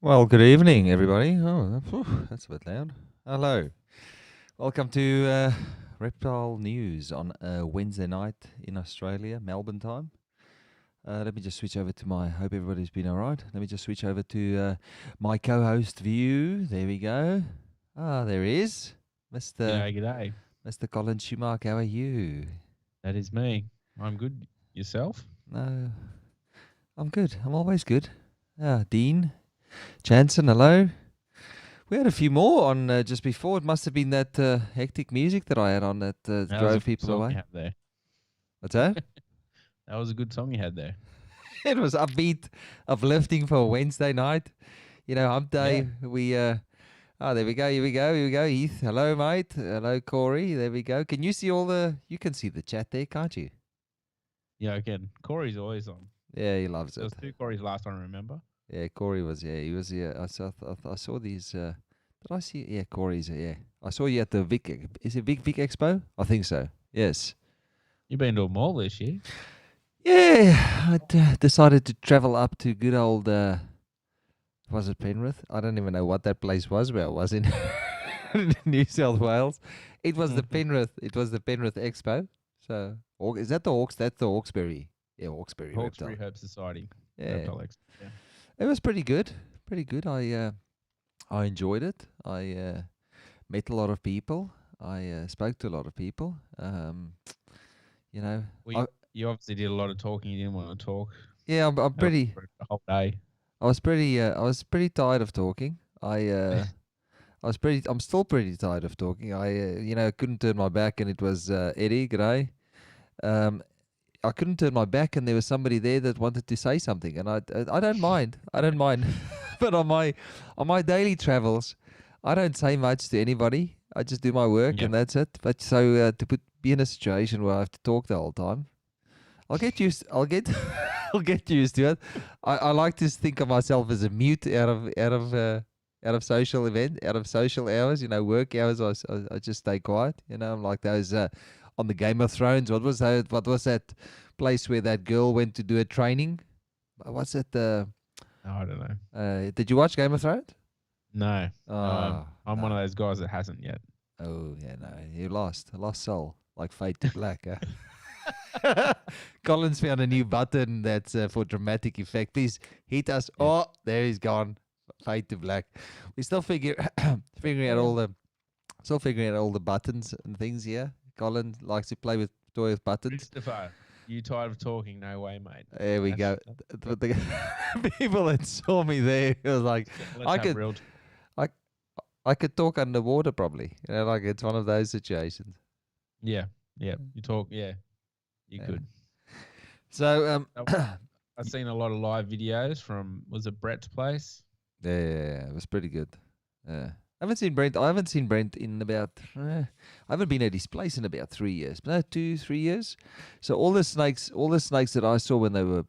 Well, good evening, everybody. Oh, that's a bit loud. Hello. Welcome to Reptile News on a Wednesday night in Australia, Melbourne time. Let me just switch over to my. Hope everybody's been all right. Let me just switch over to my co-host view. There we go. Ah, there he is, Mister G'day, g'day. Mister Colin Schumacher. How are you? That is me. I'm good. Yourself? No, I'm good. I'm always good. Dean Jansen, hello. We had a few more on just before. It must have been that hectic music that I had on that That was a drove good people song you away. had there. What's that? That was a good song you had there. It was upbeat, uplifting for a Wednesday night. You know, hump Yeah. day. There we go. Here we go. Here we go. Heath. Hello, mate. Hello, Corey. There we go. Can you see all the? You can see the chat there, can't you? Yeah, again. Corey's always on. Yeah, he loves There it. was two Corey's last time, remember? Yeah, Corey was. Yeah, he was. Yeah, I saw these. Did I see? Yeah, Corey's. Yeah, I saw you at the Vic. Is it Vic Expo? I think so. Yes. You've been to a mall this year. Yeah, I decided to travel up to good old, was it Penrith? I don't even know what that place was where I was in New South Wales. It was the Penrith Expo. So, is that the Hawks? That's the Hawkesbury. Yeah, Hawkesbury Hawkesbury Reptile. Herb Society. Yeah, Reptile X. Yeah. it was pretty good. Pretty good. I enjoyed it. I met a lot of people. I spoke to a lot of people. You know, Well, I you obviously did a lot of talking. You didn't want to talk yeah, I'm uh, pretty. for a whole day. I was pretty tired of talking. I'm still pretty tired of talking. Couldn't turn my back, and it was Eddie. G'day. Um, I couldn't turn my back, and there was somebody there that wanted to say something, and I don't mind. I don't mind. But on my daily travels, I don't say much to anybody. I just do my work, Yeah. and that's it. But so be in a situation where I have to talk the whole time, I'll get used. I'll get. I'll get used to it. I like to think of myself as a mute out of social out of social hours. You know, work hours. I just stay quiet. You know, I'm like those on the Game of Thrones. What was that? What was that place where that girl went to do a training? What's it? I don't know. Did you watch Game of Thrones? No. I'm one No. of those guys that hasn't yet. Oh yeah, no. You lost. A lost soul, like fade to black. Collins found a new button that's for dramatic effect. Please hit us. Yeah. Oh, there he's gone. Fade to black. We still figuring out Yeah. all the buttons and things here. Colin likes to play with toy with buttons. Christopher, you tired of talking? No way, mate. There we That's, go. that's The people that saw me there, it was like let's I have could real. I I could talk underwater probably. You know, like it's one of those situations. Yeah. Yeah. You talk. Yeah. You Yeah. could. So So I've seen a lot of live videos from, was it Brett's place? yeah, it was pretty good. Yeah. I haven't seen Brent. I haven't seen Brent in about. I haven't been at his place in about 3 years. No, 2, 3 years. So all the snakes that I saw when they were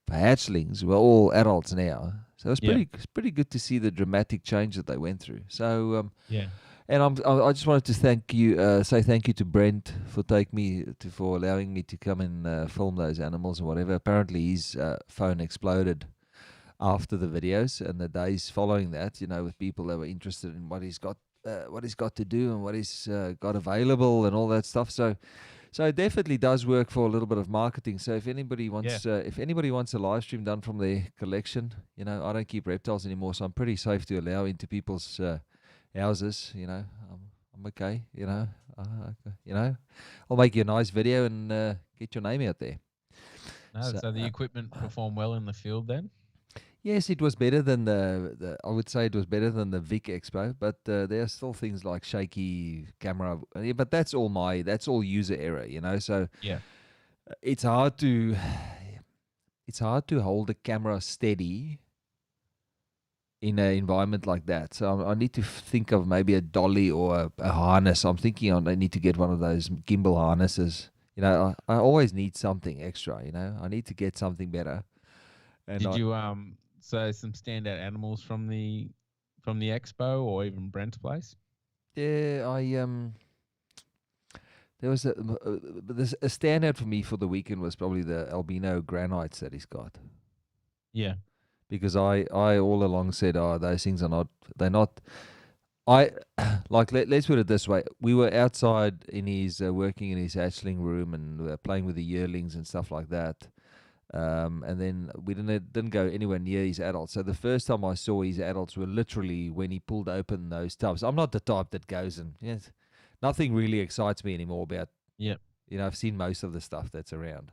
hatchlings were all adults now. So Yeah. it's pretty good to see the dramatic change that they went through. So Yeah. and I just wanted to say thank you to Brent for for allowing me to come and film those animals and whatever. Apparently his phone exploded after the videos and the days following that, you know, with people that were interested in what he's got to do and what he's got available and all that stuff. So it definitely does work for a little bit of marketing. So Yeah. if anybody wants a live stream done from their collection, you know, I don't keep reptiles anymore, so I'm pretty safe to allow into people's houses. You know, I'm okay. You know, I'll make you a nice video and get your name out there. No, So so the equipment performed well in the field then? yes, it was better than the. I would say it was better than the Vic Expo, but there are still things like shaky camera. Yeah, but that's all user error, you know. So Yeah. it's hard to it's hard to hold a camera steady in an environment like that. So I need to think of maybe a dolly or a harness. I'm thinking I need to get one of those gimbal harnesses. You know, I always need something extra. You know, I need to get something better. And Did you so some standout animals from the expo or even Brent's place? yeah, there was a standout for me for the weekend was probably the albino granites that he's got. Yeah. because I all along said, oh, those things are not, they're not. I like let's put it this way: we were outside in his working in his hatchling room and playing with the yearlings and stuff like that. And then we didn't go anywhere near his adults. So the first time I saw his adults were literally when he pulled open those tubs. I'm not the type that goes and yes, nothing really excites me anymore about. Yeah. I've seen most of the stuff that's around.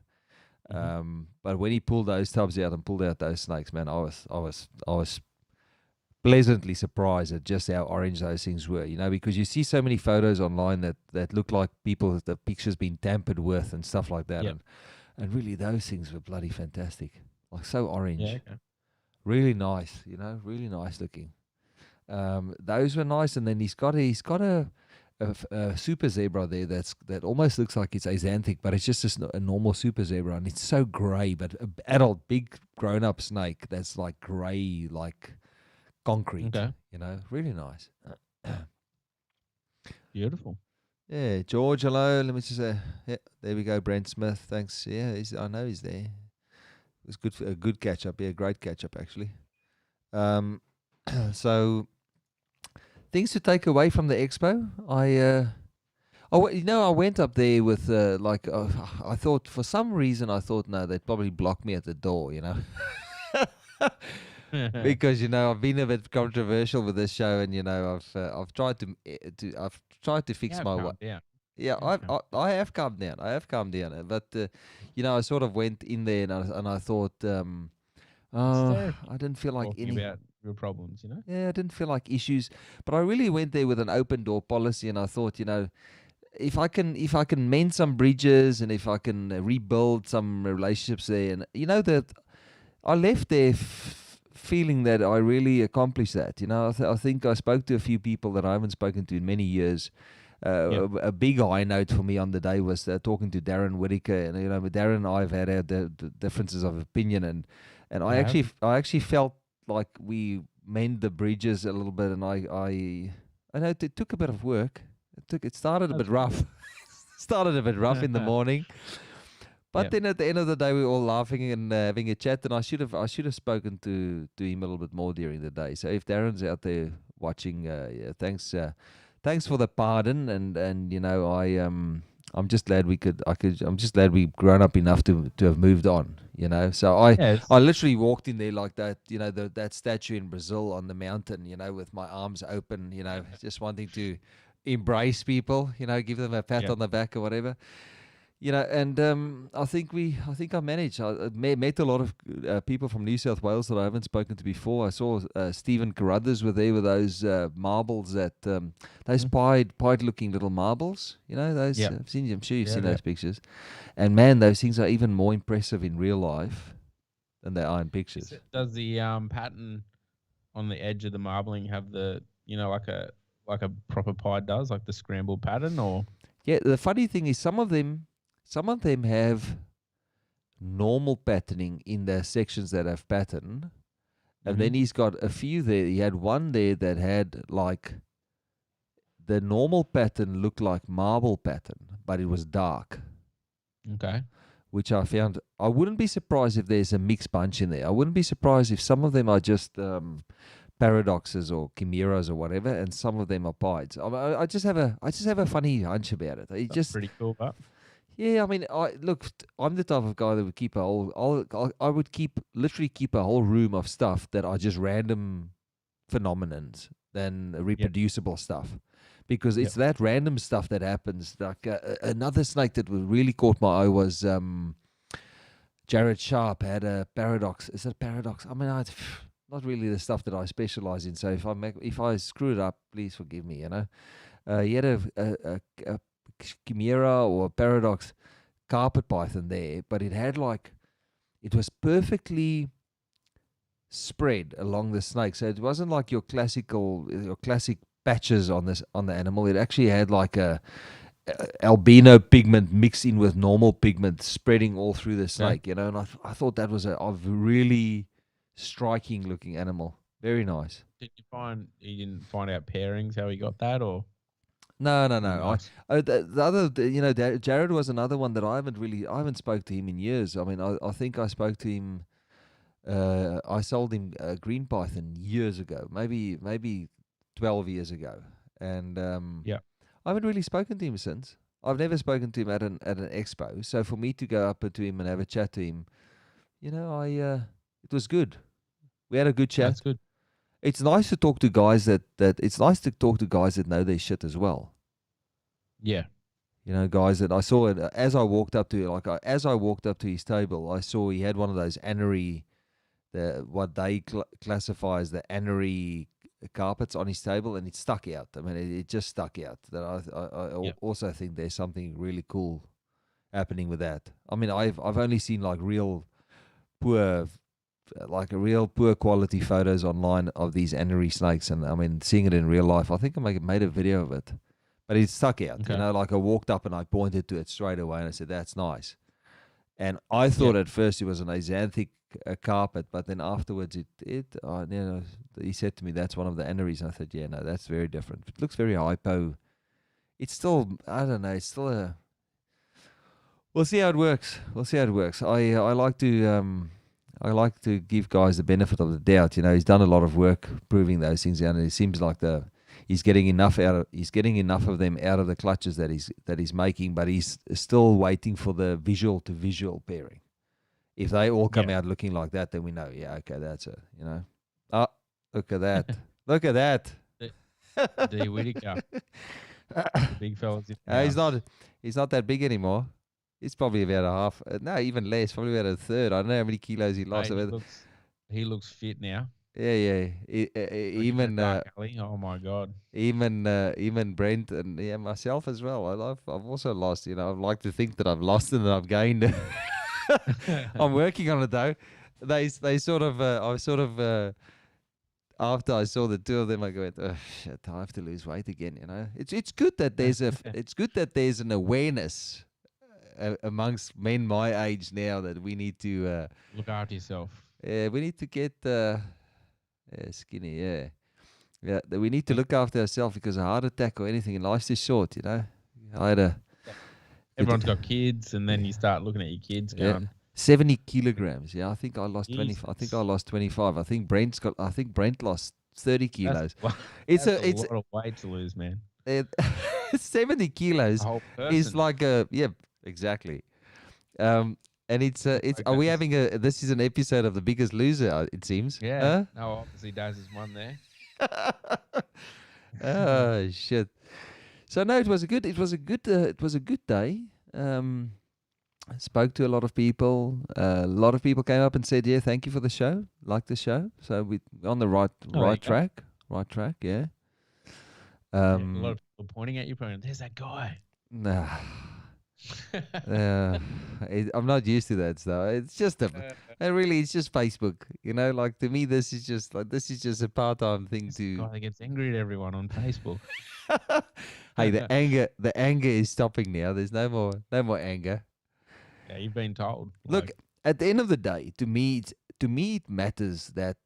Mhm. But when he pulled those tubs out and pulled out those snakes, man, I was pleasantly surprised at just how orange those things were. Because you see so many photos online that look like the pictures been tampered with and stuff like that, Yep. and really those things were bloody fantastic, like so Yeah. orange, Okay. really nice. Really nice looking. Those were nice, and then he's got a super zebra there that almost looks like it's axanthic, but it's just a normal super zebra, and it's so grey, but an adult, big, grown-up snake that's like grey, like concrete. Okay. Really nice. Beautiful. Yeah, George, hello. Let me just say, yeah, there we go. Brent Smith, thanks. Yeah, I know he's there. It was a good catch up. Yeah, great catch up actually. So things to take away from the expo. I went up there with I thought for some reason no, they'd probably block me at the door. Because I've been a bit controversial with this show, and I've tried to fix Yeah, my way. calm down. Yeah, Yeah, calm. I have calmed down. But I sort of went in there and I thought, It's oh, therapy. I didn't feel like Talking any. about your problems, you know? Yeah, I didn't feel like issues, but I really went there with an open door policy, and I thought, if I can mend some bridges and if I can rebuild some relationships there, and that I left there feeling that I really accomplished that. I think I spoke to a few people that I haven't spoken to in many years. Yep. A big high note for me on the day was talking to Darren Whitaker, and with Darren and I have had our differences of opinion, and You have? I actually felt like we mend the bridges a little bit, and I know it took a bit of work. It started a bit That's rough. Started a bit rough in the morning, but Yep. then at the end of the day, we were all laughing and having a chat. And I should have spoken to him a little bit more during the day. So if Darren's out there watching, yeah, thanks for the pardon. And I'm just glad I'm just glad we've grown up enough to have moved on. So Yes. I literally walked in there like that. That statue in Brazil on the mountain. With my arms open. Just wanting to embrace people. Give them a pat Yep. on the back or whatever. And I think I managed. I met a lot of people from New South Wales that I haven't spoken to before. I saw Stephen Carruthers were there with those marbles those pied looking little marbles. Those. Yep. I'm sure you've seen Yep. those pictures. And man, those things are even more impressive in real life than they are in pictures. Does the pattern on the edge of the marbling have the like a proper pie does, like the scrambled pattern, or Yeah, the funny thing is some of them have normal patterning in their sections that have pattern. And then he's got a few there. He had one there that had like the normal pattern looked like marble pattern, but it was dark, okay, which I found. I wouldn't be surprised if there's a mixed bunch in there. I wouldn't be surprised if some of them are just paradoxes or chimeras or whatever, and some of them are pieds. I just have a funny hunch about it. It that's just pretty cool. But Yeah, I mean, I'm the type of guy that would keep I would literally keep a whole room of stuff that are just random phenomenons than reproducible stuff, because it's that random stuff that happens. Like another snake that really caught my eye was Jared Sharp had a paradox. Is it a paradox? I mean, not really the stuff that I specialize in. So if I screw it up, please forgive me. He had a chimera or a paradox carpet python there, but it was perfectly spread along the snake. So it wasn't like your classic patches on the animal. It actually had like a albino pigment mixed in with normal pigment spreading all through the snake. And I thought that was a really striking looking animal. Very nice. you didn't find out pairings how he got that, or No. Nice. Jared was another one that I haven't spoke to him in years. I mean, I think I spoke to him I sold him a green python years ago, maybe 12 years ago, and Yeah. I haven't really spoken to him since. I've never spoken to him at an expo. So for me to go up to him and have a chat to him, I it was good. We had a good That's chat. good. It's nice to talk to guys that it's nice to talk to guys that know their shit as well. Yeah. Guys that I saw it as I walked up to as I walked up to his table, I saw he had one of those anery, what they classify as the anery carpets on his table, and it stuck out. I mean, it just stuck out. That I Yeah. also think there's something really cool happening with that. I mean, I've only seen like poor, real poor quality photos online of these anery snakes, and I mean, seeing it in real life, I think I made a video of it. But it stuck out, Okay. like I walked up and I pointed to it straight away and I said, "That's nice." And I thought Yeah. at first it was an axanthic carpet, but then afterwards he said to me, "That's one of the aneries." And I said, "Yeah, no, that's very different. It looks very hypo. It's still, I don't know, it's still a. We'll see how it works. I like to give guys the benefit of the doubt. He's done a lot of work proving those things out, and it seems like he's getting enough of them out of the clutches that he's making, but he's still waiting for the visual to visual pairing. If they all come out looking like that, then we know, yeah, okay, that's it. Oh, look at that, look at that. D. Whitaker, the big fellas. He's not that big anymore. He's probably about a half, no, even less, probably about a third. I don't know how many kilos he lost. Mate, he looks fit now. Yeah. Even oh my god. Even Brent and myself as well. I've also lost. I'd like to think that I've lost and that I've gained. I'm working on it though. They sort of after I saw the two of them, I go, oh, shit, I have to lose weight again. It's good that there's an awareness amongst men my age now that we need to look after yourself. Yeah, we need to get skinny. Yeah. That we need to look after ourselves because a heart attack or anything in life's is short. I had Everyone's got kids, and then you start looking at your kids going 70 kilograms. Yeah, I think I lost Jesus. 20. I think I lost 25. I think Brent lost 30 kilos. It's a lot of weight to lose, man. 70 kilos is like exactly. And it's are we having this is an episode of The Biggest Loser, it seems. Yeah. No, obviously Daz is one there. Oh shit. So no, it was a good day. I spoke to a lot of people. A lot of people came up and said, "Yeah, thank you for the show. Like the show." So we're on the right track. Right track, yeah. A lot of people pointing at you, there's that guy. Nah. I'm not used to that stuff. It's just it's just Facebook. Like to me, this is just a part-time thing to. Guy that gets angry at everyone on Facebook. Hey, the anger is stopping now. There's no more anger. Yeah, you've been told. Look, at the end of the day, to me it matters that.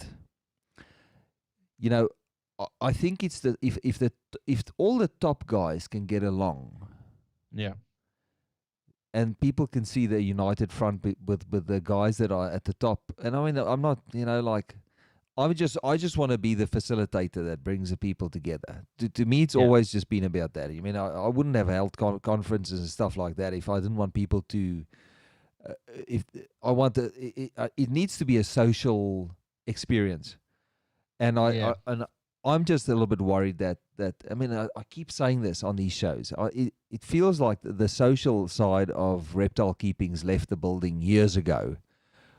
I think it's if all the top guys can get along. Yeah. And people can see the united front with the guys that are at the top. And I mean, I'm not, I just want to be the facilitator that brings the people together. To me, it's always just been about that. I mean, I wouldn't have held conferences and stuff like that if I didn't want people to. If I want it needs to be a social experience, and I'm just a little bit worried that I mean I keep saying this on these shows. It feels like the social side of reptile keeping's left the building years ago.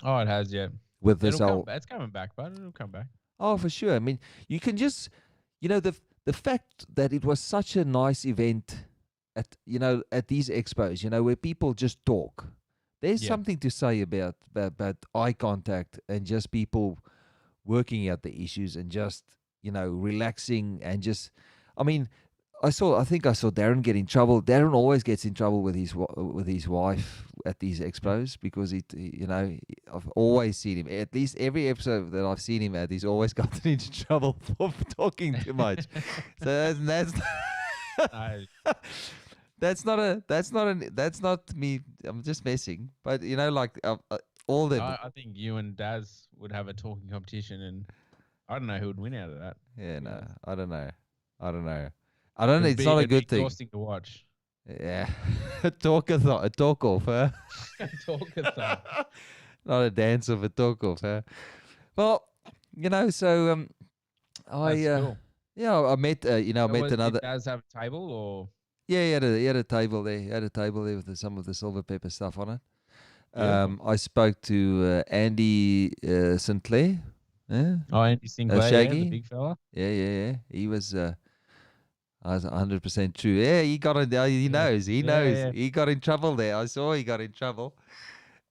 Oh, it has, yeah. With this it's coming back, but it'll come back. Oh, for sure. I mean, you can just, the fact that it was such a nice event at these expos, where people just talk. There's something to say about eye contact and just people working out the issues and just relaxing and just, I mean, I think I saw Darren get in trouble. Darren always gets in trouble with his wife at these expos because I've always seen him, at least every episode that I've seen him at, he's always gotten into trouble for talking too much. So that's not me. I'm just messing. But All them. I think you and Daz would have a talking competition, and I don't know who would win out of that. Yeah, to be no, honest. I don't know. I don't know. I don't know. It'd It's be not a it'd be good thing. exhausting to watch. Yeah. A talk off, huh? Talkathon. Not a dance of a talk off, huh? Well, so I That's cool. yeah, I met I met Did another. Daz have a table or? Yeah, he had a table there. He had a table there with some of the silver pepper stuff on it. Beautiful. I spoke to Andy Sinclair, yeah, Oh, Andy Sinclair, yeah, the Shaggy. big fella. Yeah. He was. I was 100% true. Yeah, he got in. He Yeah. knows. He Yeah, knows. yeah. He got in trouble there. I saw he got in trouble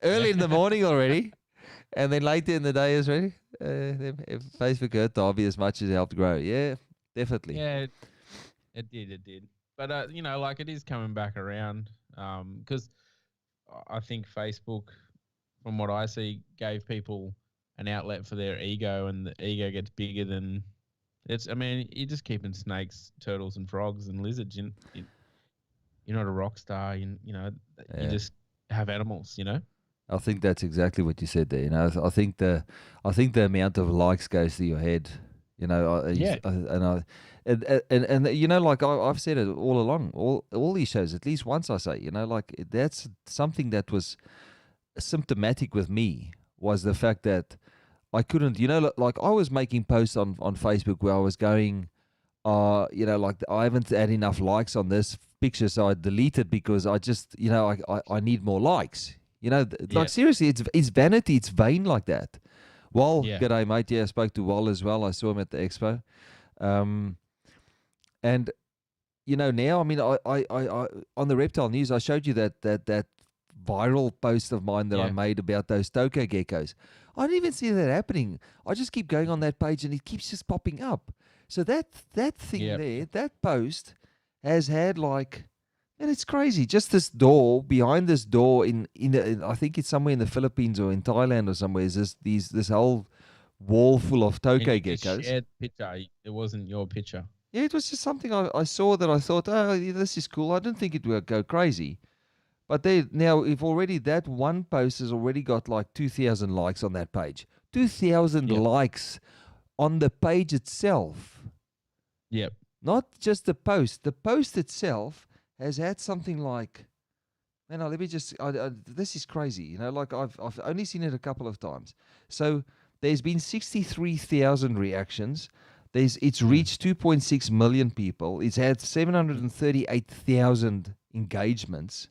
early in the morning already, and then later in the day is ready. If Facebook hurt the hobby as much as it helped grow. Yeah, definitely. Yeah, it did. But like it is coming back around. Because I think Facebook, from what I see, gave people an outlet for their ego, and the ego gets bigger than it's. I mean, you're just keeping snakes, turtles, and frogs and lizards. You're not a rock star. You Yeah. just have animals. I think that's exactly what you said there. I think the amount of likes goes to your head. Yeah. And like I've said it all along, all these shows. At least once I say, like that's something that was symptomatic with me was the fact that I couldn't, like I was making posts on Facebook where I was going, like I haven't had enough likes on this picture, so I deleted because I just, I need more likes. Yeah. Like seriously, it's vanity, it's vain like that. Well, Yeah. g'day mate. Yeah, I spoke to Wal as well. I saw him at the expo, and now I mean, I on the reptile news, I showed you that viral post of mine that I Yeah. made about those toko geckos. I didn't even see that happening. I just keep going on that page and it keeps just popping up. So that thing Yep. there, that post has had like, and it's crazy. Just this door, behind this door I think it's somewhere in the Philippines or in Thailand or somewhere, is this whole wall full of And toko you just geckos. shared the picture. It wasn't your picture. Yeah, it was just something I saw that I thought, oh, yeah, this is cool. I didn't think it would go crazy. But now, if already that one post has already got like 2,000 likes on that page, 2,000 Yep. likes on the page itself, Yep. not just the post. The post itself has had something like, man, let me just, this is crazy. Like I've only seen it a couple of times. So there's been 63,000 reactions. It's reached 2.6 million people. It's had 738,000 engagements.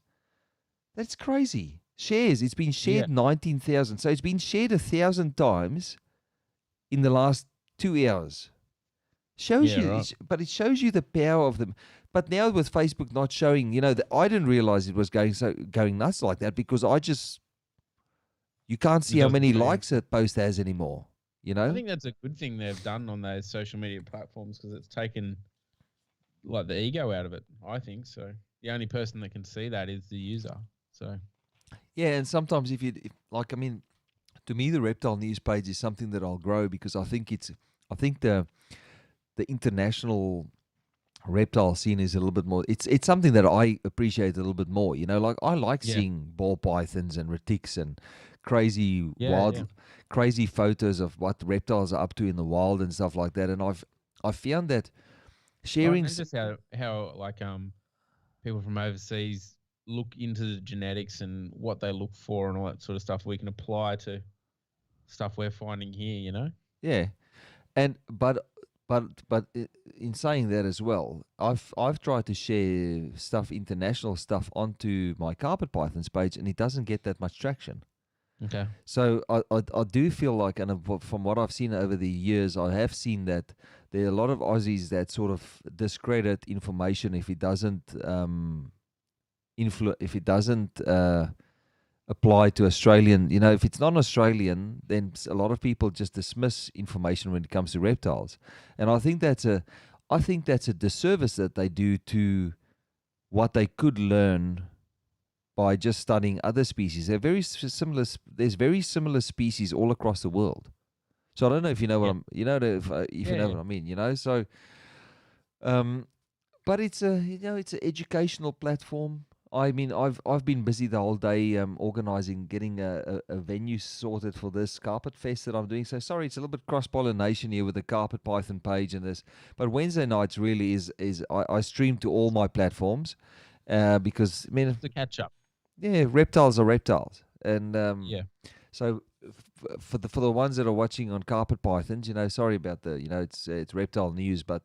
That's crazy. Shares. It's been shared 19,000. So it's been shared 1,000 times in the last 2 hours. Shows you, right. but it shows you the power of them. But now with Facebook not showing, I didn't realize it was going nuts like that because you can't see how doesn't many show you. likes a post has anymore. I think that's a good thing they've done on those social media platforms because it's taken like the ego out of it. I think so. The only person that can see that is the user. So yeah, and sometimes if like, I mean, to me the reptile news page is something that I'll grow because I think the international reptile scene is a little bit more. It's something that I appreciate a little bit more. Like I like seeing ball pythons and retics and crazy crazy photos of what reptiles are up to in the wild and stuff like that. And I've found that sharing and just how like people from overseas look into the genetics and what they look for and all that sort of stuff we can apply to stuff we're finding here. Yeah, and but in saying that as well, I've tried to share international stuff onto my carpet pythons page, and it doesn't get that much traction. Okay. So I do feel like, and from what I've seen over the years, I have seen that there are a lot of Aussies that sort of discredit information if it doesn't apply to Australian. If it's not Australian, then a lot of people just dismiss information when it comes to reptiles, and I think that's a disservice that they do to what they could learn by just studying other species. They're very similar. There's very similar species all across the world. So I don't know if you know what you know what I mean. So, but it's it's an educational platform. I mean, I've been busy the whole day organizing, getting a venue sorted for this carpet fest that I'm doing. So sorry, it's a little bit cross pollination here with the Carpet Python page and this. But Wednesday nights really is I stream to all my platforms, because I mean, To catch up. yeah, reptiles are reptiles, and Yeah. so for the ones that are watching on Carpet Pythons, sorry about the it's reptile news, but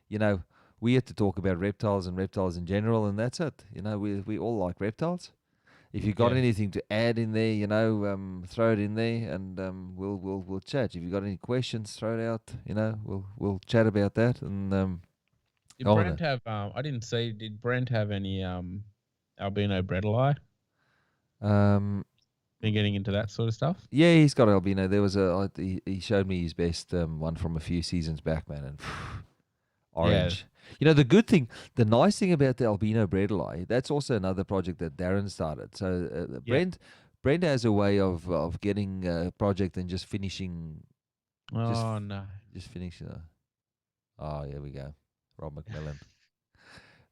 you know, we had to talk about reptiles and reptiles in general, and that's it. We all like reptiles. If you got Yeah. anything to add in there, throw it in there, and we'll chat. If you got any questions, throw it out. We'll chat about that. And Did go on. Brent have? I didn't see. Did Brent have any albino bredli? Been getting into that sort of stuff. Yeah, he's got albino. There was he showed me his best one from a few seasons back, man, and orange. The good thing, the nice thing about the albino bredli, that's also another project that Darren started. So Yeah. Brent has a way of getting a project and just finishing. Oh no. Just finishing. Oh, here we go, Rob McMillan.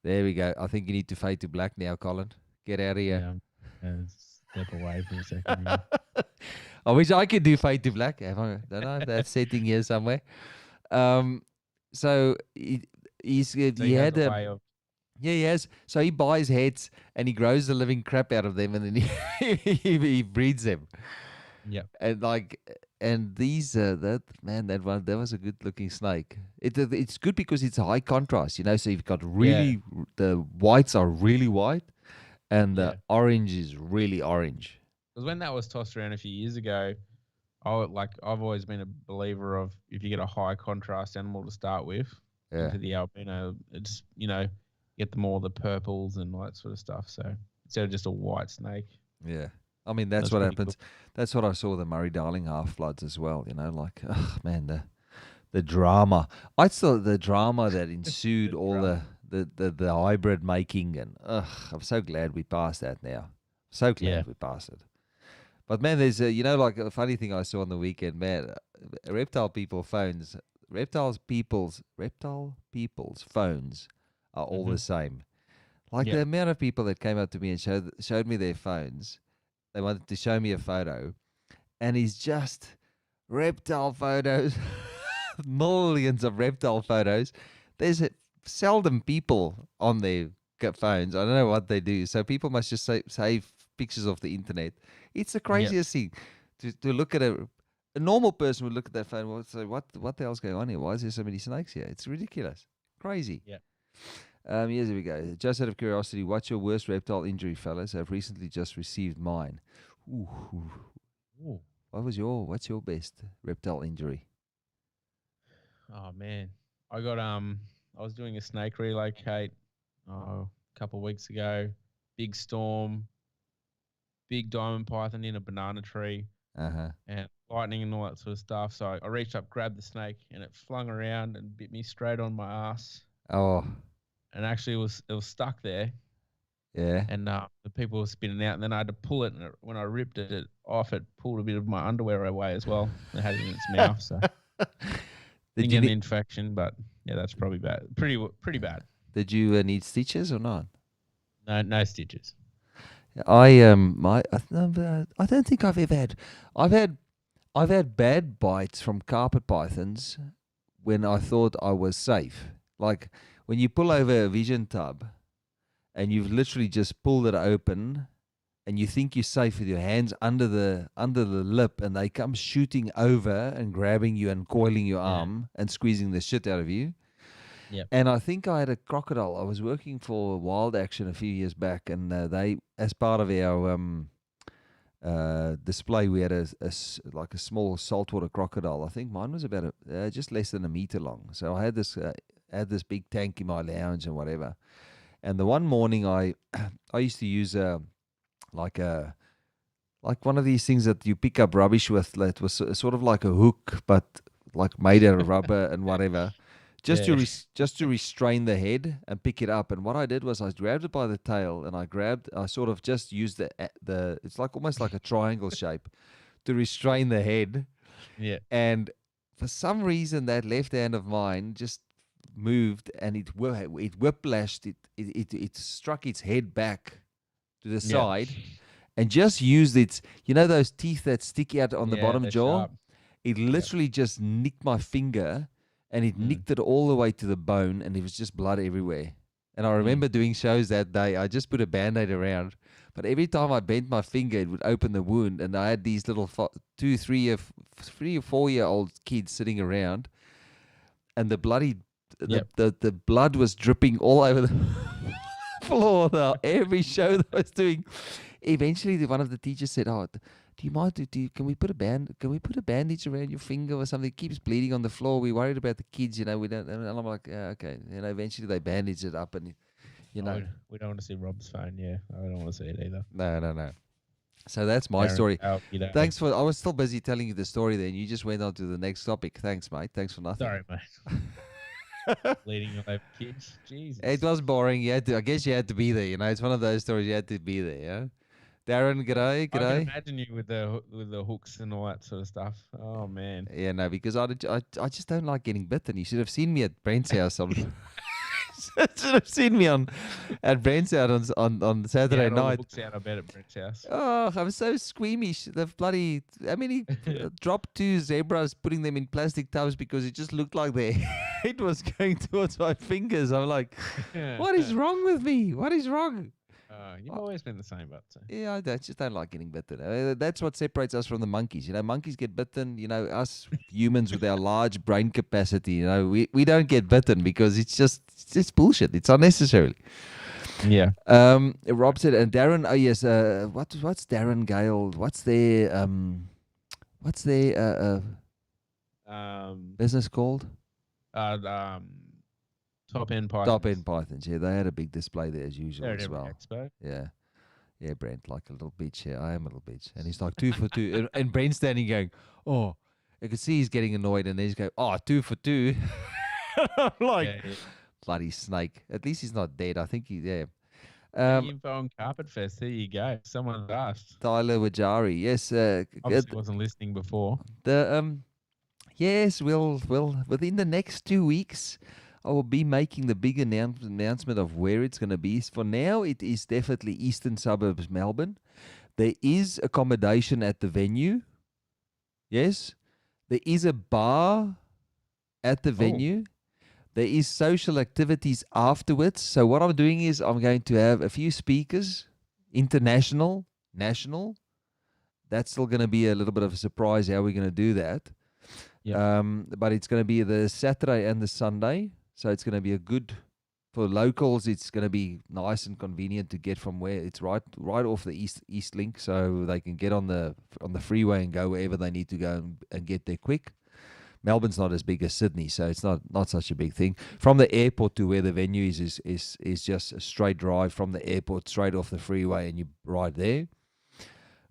There we go. I think you need to fade to black now, Colin. Get out of here. Yeah. Step away for a second. Yeah. I wish I could do fade to black. Don't know if that's setting here somewhere. So he had a a way of. yeah, he has. So he buys heads and he grows the living crap out of them, and then he breeds them. Yep. And these that was a good looking snake. It's good because it's a high contrast, So you've got really the whites are really white, and the orange is really orange. Because when that was tossed around a few years ago, I've always been a believer of if you get a high contrast animal to start with into the albino, it's get them all the purples and all that sort of stuff. So instead of just a white snake. Yeah. I mean, that's what happens. Cool. That's what I saw the Murray-Darling half floods as well. The drama. I saw the drama that ensued, all the hybrid making, and I'm so glad we passed that now. So glad we passed it. But man, there's a funny thing I saw on the weekend, man. Reptile people's phones are all the same. The amount of people that came up to me and showed me their phones. They wanted to show me a photo, and it's just reptile photos, millions of reptile photos. There's seldom people on their phones. I don't know what they do. So people must just save pictures off the internet. It's the craziest thing to look at a normal person would look at that phone and say, what the hell's going on here? Why is there so many snakes here? It's ridiculous. Crazy. Yeah. Here we go. Just out of curiosity, what's your worst reptile injury, fellas? I've recently just received mine. Ooh. What's your best reptile injury? Oh man, I was doing a snake relocate a couple of weeks ago. Big storm, big diamond python in a banana tree, and lightning and all that sort of stuff. So I reached up, grabbed the snake, and it flung around and bit me straight on my ass. Oh. And actually, it was stuck there. Yeah. And the people were spinning out, and then I had to pull it. And when I ripped it off, it pulled a bit of my underwear away as well. It had it in its mouth, so didn't get an infection. But yeah, that's probably bad. Pretty bad. Did you need stitches or not? No stitches. I don't think I've ever had. I've had bad bites from carpet pythons when I thought I was safe. Like when you pull over a vision tub and you've literally just pulled it open and you think you're safe with your hands under the lip, and they come shooting over and grabbing you and coiling your arm and squeezing the shit out of you. Yep. And I think I had a crocodile. I was working for Wild Action a few years back, and they, as part of our display, we had a small saltwater crocodile. I think mine was about just less than a meter long. So I had this big tank in my lounge and whatever. And the one morning I used to use like one of these things that you pick up rubbish with. That was sort of like a hook, but like made out of rubber and whatever. Just to restrain the head and pick it up. And what I did was I grabbed it by the tail, and I sort of just used the it's like almost like a triangle shape to restrain the head. Yeah. And for some reason that left hand of mine just moved, and it whiplashed. It struck its head back to the Yeah. side and just used its, those teeth that stick out on the Yeah, bottom they're jaw? sharp. It literally just nicked my finger, and it nicked it all the way to the bone, and it was just blood everywhere. And I remember doing shows that day. I just put a Band-Aid around, but every time I bent my finger, it would open the wound, and I had these little 3 or 4-year-old kids sitting around, and the bloody Yep. the blood was dripping all over the floor. Every show that I was doing. Eventually, one of the teachers said, "Oh, do you mind? Can we put a bandage around your finger or something? It keeps bleeding on the floor. We're worried about the kids. We don't." And I'm like, "Yeah, okay." Eventually they bandaged it up, and We don't want to see Rob's phone. Yeah, I don't want to see it either. no. So that's my story. Thanks for. I was still busy telling you the story then. You just went on to the next topic. Thanks, mate. Thanks for nothing. Sorry, mate. Leading your life, kids. Jesus. It was boring. I guess you had to be there. It's one of those stories you had to be there. Yeah. Darren, g'day. I can imagine you with the hooks and all that sort of stuff. Oh man. Yeah, no, because I just don't like getting bitten. You should have seen me at Brent's house on. Should have seen me at Brent's house on Saturday night. Hooks out, I bet, at Brent's house. Oh, I'm so squeamish. The bloody, he dropped 2 zebras, putting them in plastic tubs because it just looked like their head was going towards my fingers. I'm like, what is wrong with me? What is wrong? You've always been the same, but yeah, I just don't like getting bitten. That's what separates us from the monkeys. Monkeys get bitten. Us humans with our large brain capacity, we don't get bitten because it's just bullshit. It's unnecessary. Yeah. Rob said, and Darren. Oh yes. What's Darren Gale? What's their business called? Top End Pythons. Top End Pythons. Yeah, they had a big display there as usual as well. Expo. Yeah, Brent, like a little bitch. Yeah, I am a little bitch. And he's like 2 for 2. And Brent's standing going, oh, I could see he's getting annoyed. And then he's going, oh, 2 for 2. I'm like, bloody snake. At least he's not dead. I think info on Carpet Fest. There you go. Someone asked. Tyler Wajari. Yes. Obviously wasn't listening before. Yes, we'll within the next 2 weeks, I will be making the big announcement of where it's going to be. For now, it is definitely eastern suburbs, Melbourne. There is accommodation at the venue. Yes. There is a bar at the venue. There is social activities afterwards. So what I'm doing is I'm going to have a few speakers, international, national. That's still going to be a little bit of a surprise how we're going to do that. Yep. But it's going to be the Saturday and the Sunday. So it's going to be a good, for locals, it's going to be nice and convenient to get from where it's right off the East Link, so they can get on the freeway and go wherever they need to go and get there quick. Melbourne's not as big as Sydney, so it's not such a big thing. From the airport to where the venue is just a straight drive from the airport straight off the freeway, and you're right there.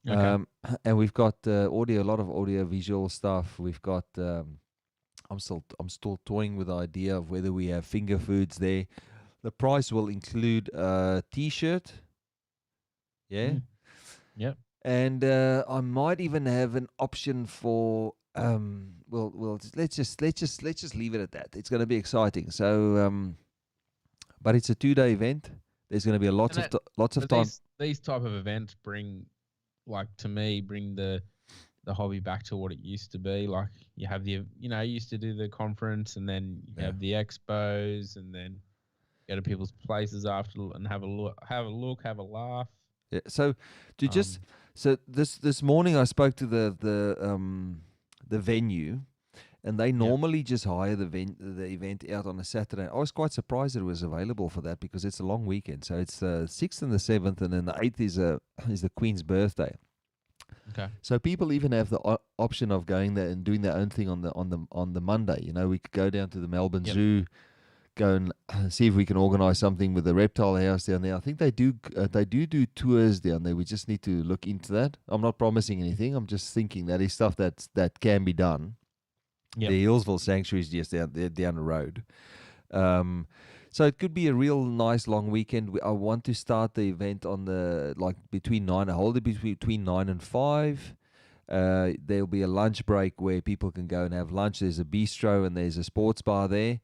Okay. And we've got a lot of audio visual stuff. We've got. I'm still toying with the idea of whether we have finger foods there. The price will include a T-shirt. Yeah. Yep. And I might even have an option for let's just leave it at that. It's going to be exciting. So but it's a 2-day event. There's going to be lots of time. These type of events bring the hobby back to what it used to be. Like you have you used to do the conference and then you have the expos and then go to people's places after and have a look, have a laugh. Yeah. So this morning I spoke to the venue, and they normally just hire the event out on a Saturday. I was quite surprised that it was available for that because it's a long weekend. So it's the 6th and the 7th, and then the 8th is the Queen's birthday. Okay. So people even have the option of going there and doing their own thing on the Monday. We could go down to the Melbourne Zoo, go and see if we can organise something with the reptile house down there. I think they do tours down there. We just need to look into that. I'm not promising anything. I'm just thinking that is stuff that can be done. Yep. The Hillsville Sanctuary is just down the road. So it could be a real nice long weekend. I want to start the event on between 9 and 5. There'll be a lunch break where people can go and have lunch. There's a bistro and there's a sports bar there.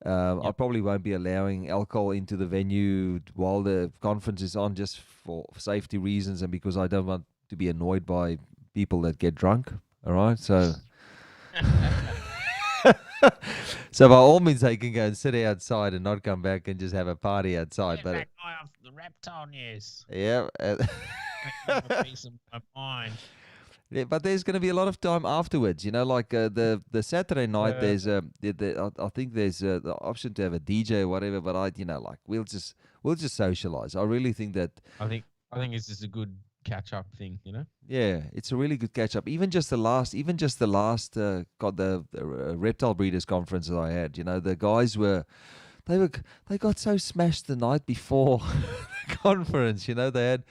I Yep. probably won't be allowing alcohol into the venue while the conference is on, just for safety reasons and because I don't want to be annoyed by people that get drunk. All right, so so by all means, they can go and sit outside and not come back and just have a party outside. Get But that guy off the reptile news. yeah, Gonna give him a piece of my mind. yeah, but there's going to be a lot of time afterwards. You know, like the Saturday night. There's I think there's the option to have a DJ or whatever. But like we'll just socialize. I really think that. I think it's just a good catch up thing, you know. Yeah, it's a really good catch up. Even just the last got the reptile breeders conference that I had. You know, the guys they got so smashed the night before the conference. You know, they had.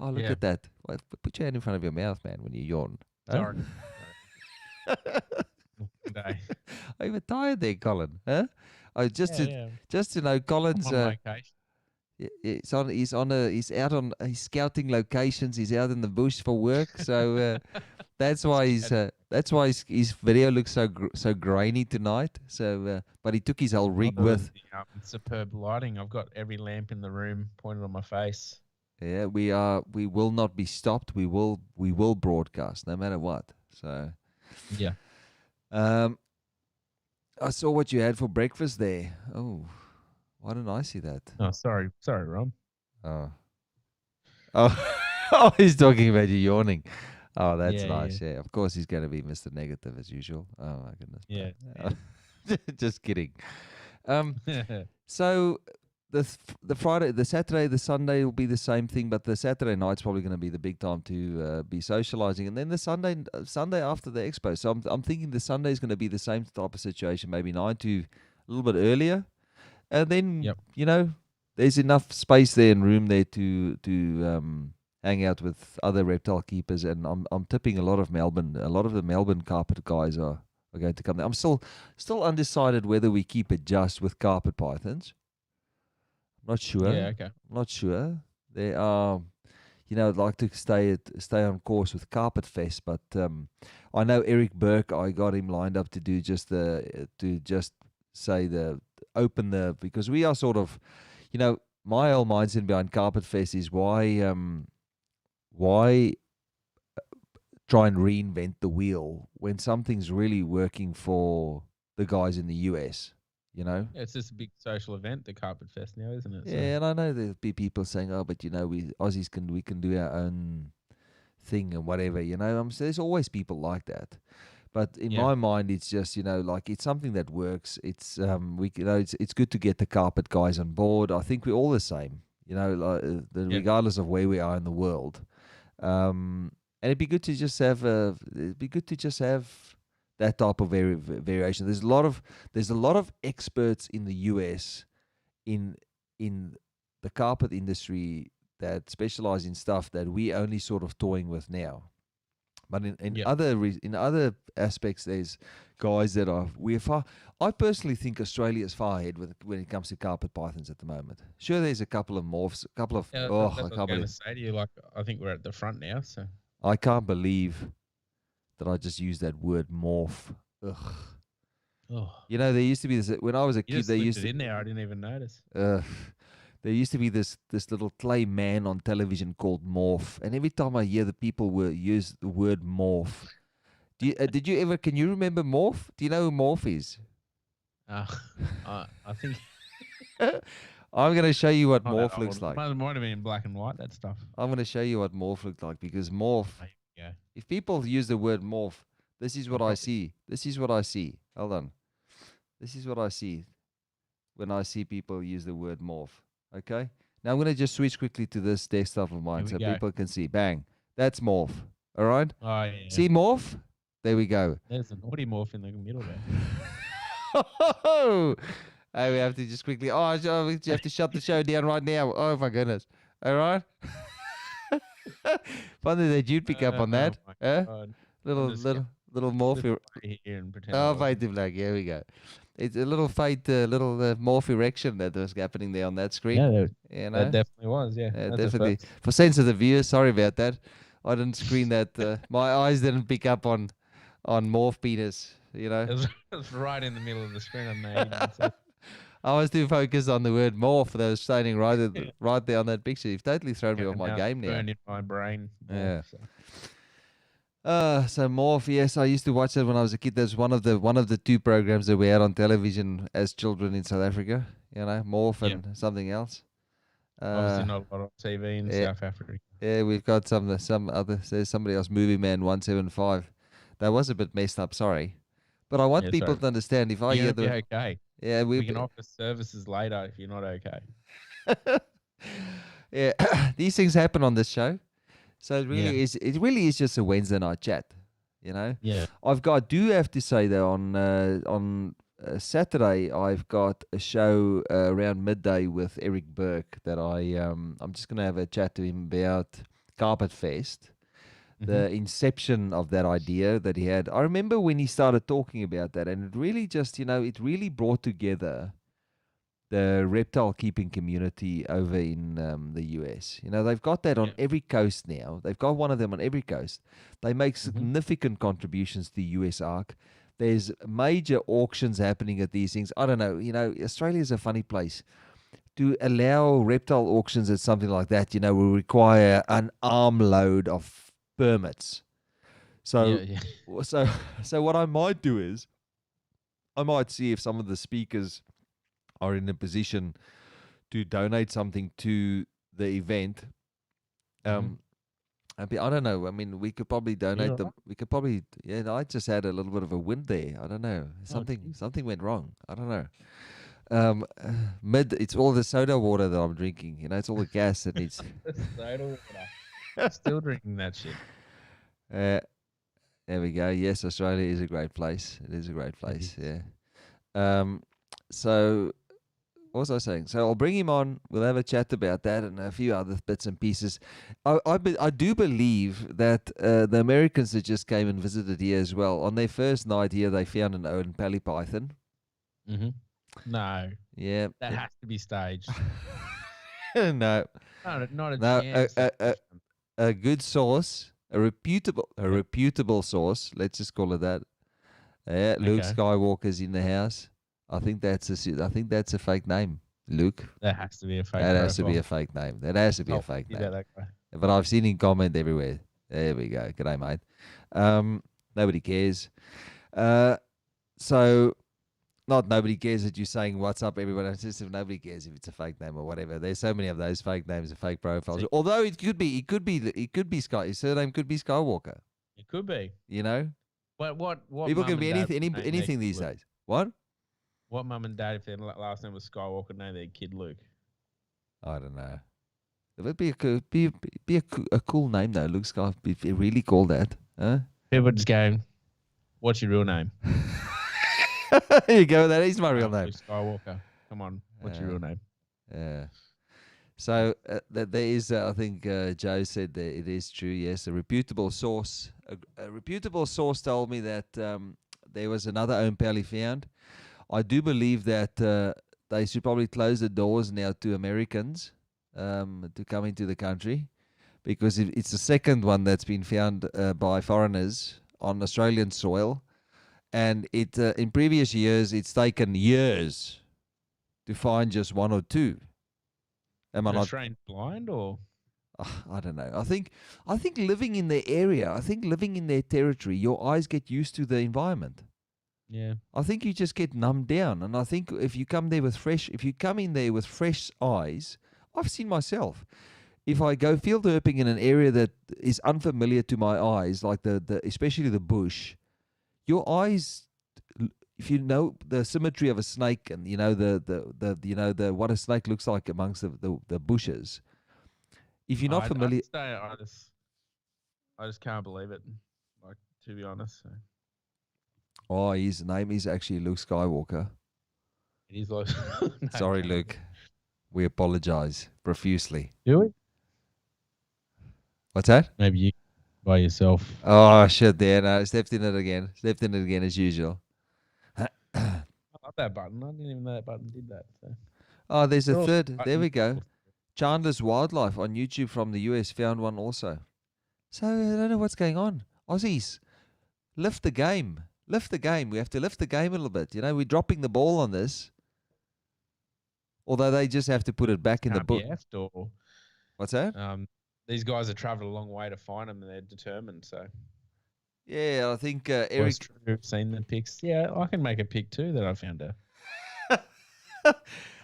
Oh, look Yeah. at that! Wait, put your hand in front of your mouth, man, when you yawn. Huh? Sorry. Day. Are you tired there, Colin? Huh? Oh, just to know, Colin's I'm on vacation. he's out on he's scouting locations. He's out in the bush for work, so that's why his video looks so grainy tonight. So, but he took his whole rig Other with. than the, superb lighting. I've got every lamp in the room pointed on my face. Yeah, we will not be stopped. We will broadcast no matter what. So, Yeah. I saw what you had for breakfast there. Oh, why didn't I see that? Oh, sorry, Rob. Oh, oh, he's talking about you yawning. Oh, that's Yeah, nice. Yeah, of course he's going to be Mr. Negative as usual. Oh my goodness. Yeah. Just kidding. So the Friday, the Saturday, the Sunday will be the same thing, but the Saturday night's probably going to be the big time to be socializing, and then the Sunday after the expo. So I'm thinking the Sunday is going to be the same type of situation, maybe 9 to a little bit earlier, and then Yep. you know there's enough space there and room there to hang out with other reptile keepers, and I'm tipping a lot of the Melbourne carpet guys are going to come there. I'm still undecided whether we keep it just with carpet pythons. Not sure. Yeah. Okay. Not sure. They are, I'd like to stay on course with Carpet Fest, but I know Eric Burke. I got him lined up to do because we are sort of, my whole mindset behind Carpet Fest is why try and reinvent the wheel when something's really working for the guys in the US. Yeah, it's just a big social event, the Carpet Fest now, isn't it? Yeah, and I know there'll be people saying, "Oh, but we Aussies can do our own thing and whatever." So there's always people like that, but in my mind, it's just like it's something that works. It's it's good to get the carpet guys on board. I think we're all the same, regardless of where we are in the world. And it'd be good to just have that type of variation. There's a lot of experts in the US in the carpet industry that specialize in stuff that we only sort of toying with now. But in other aspects, there's guys that we're far. I personally think Australia is far ahead when it comes to carpet pythons at the moment. Sure, there's a couple of morphs, I can't that's what I was going believe. to say to you. Like, I think we're at the front now. So I can't believe that I just used that word morph. Ugh. oh, There used to be this when I was a you kid. just They slipped used it to. in there. I didn't even notice. There used to be this little clay man on television called Morph, and every time I hear the people use the word morph, can you remember Morph? Do you know who Morph is? I think I'm going to show you what not Morph that looks old. like. Might have been in black and white. That stuff. I'm going to show you what Morph looks like because Morph. Yeah. If people use the word morph, this is what I see. This is what I see. Hold on. This is what I see when I see people use the word morph. Okay. Now I'm going to just switch quickly to this desktop of mine so people can see. Bang. That's morph. All right. Oh yeah. See morph? There we go. There's an naughty morph in the middle there. Oh, we have to just quickly. Oh, you have to shut the show down right now. Oh my goodness. All right. Funny that you'd pick up on that. Little morph. Oh, fade to black. Here we go. It's a little fade, morph erection that was happening there on that screen. Yeah, that definitely was. Yeah, definitely. For sensitive viewers, sorry about that. I didn't screen that. My eyes didn't pick up on morph penis. It was right in the middle of the screen on the I was too focused on the word morph that was standing right there on that picture. You've totally thrown me off my Now game now. burned in my brain. more, Yeah. so. So Morph, yes, I used to watch that when I was a kid. That's one of the two programs that we had on television as children in South Africa. You know, Morph Yeah. and something else. Obviously not a lot on TV in yeah. South Africa. Yeah, we've got some other. There's somebody else, Movie Man 175. That was a bit messed up. Sorry, but I want Yeah, people sorry. to understand. If I You're hear gonna the be okay. yeah, We can offer services later if you're not okay. yeah, these things happen on this show. So it Yeah. really is. It really is just a Wednesday night chat. You know. Yeah. I do have to say though on Saturday I've got a show around midday with Eric Burke that I'm just gonna have a chat to him about Carpet Fest, the inception of that idea that he had. I remember when he started talking about that, and it really just it really brought together the reptile keeping community over in the US. You know, they've got that on every coast now. They've got one of them on every coast. They make significant contributions to the US ARC. There's major auctions happening at these things. I don't know. You know, Australia's a funny place. To allow reptile auctions at something like that, will require an armload of permits. So, so what I might do is, I might see if some of the speakers are in a position to donate something to the event. I don't know. I mean, we could probably donate them. We could probably. Yeah, I just had a little bit of a wind there. I don't know. Something went wrong. I don't know. It's all the soda water that I'm drinking. It's all the gas that needs. Soda water. Still drinking that shit. There we go. Yes, Australia is a great place. It is a great place. Yeah. So what was I saying? So I'll bring him on. We'll have a chat about that and a few other bits and pieces. I do believe that the Americans that just came and visited here as well, on their first night here, they found an Owen Pally Python. No. Yeah. That has to be staged. No. Not a chance. A good source, a reputable source. Let's just call it that. Yeah, Luke Skywalker's in the house. I think that's a fake name, Luke. That has to be a fake. That has to be a fake name. That has to be a fake name. That guy. But I've seen him comment everywhere. There we go. G'day, mate. Nobody cares. So, not nobody cares that you're saying what's up, everyone. It's just if nobody cares if it's a fake name or whatever. There's so many of those fake names and fake profiles. Although it could be Sky. His surname could be Skywalker. It could be. You know. What people can be anything these days. What? What mum and dad, if their last name was Skywalker, name their kid Luke? I don't know. It would be a cool name though, Luke Skywalker. If you really call that, huh? People just go, "What's your real name?" There you go. That is my real name. Luke Skywalker. Come on, what's your real name? Yeah. So there is, I think Joe said that it is true. Yes, a reputable source. A reputable source told me that there was another Owen Pally found. I do believe that they should probably close the doors now to Americans to come into the country, because it's the second one that's been found by foreigners on Australian soil, and it in previous years it's taken years to find just one or two. Am I not trained blind or? I don't know. I think living in their area, living in their territory, your eyes get used to the environment. Yeah. I think you just get numbed down, and I think if you come in there with fresh eyes, I've seen myself. If I go field herping in an area that is unfamiliar to my eyes, like the especially the bush, your eyes, if you know the symmetry of a snake and the what a snake looks like amongst the bushes, if you're not familiar, I just can't believe it. Like, to be honest. So. Oh, his name is actually Luke Skywalker. It is like. Sorry, Luke. We apologize profusely. Do we? What's that? Maybe you by yourself. Oh shit! There, no, stepped in it again. As usual. I love that button. I didn't even know that button did that. So. Oh, there's a third. There we go. Chandler's Wildlife on YouTube from the US found one also. So I don't know what's going on. Aussies, lift the game. We have to lift the game a little bit. We're dropping the ball on this. Although they just have to put it back in the Can't be book. effed, or What's that? these guys have travelled a long way to find them, and they're determined. So Yeah, I think was Eric. true. I've seen the pics. Yeah, I can make a pic too that I found her.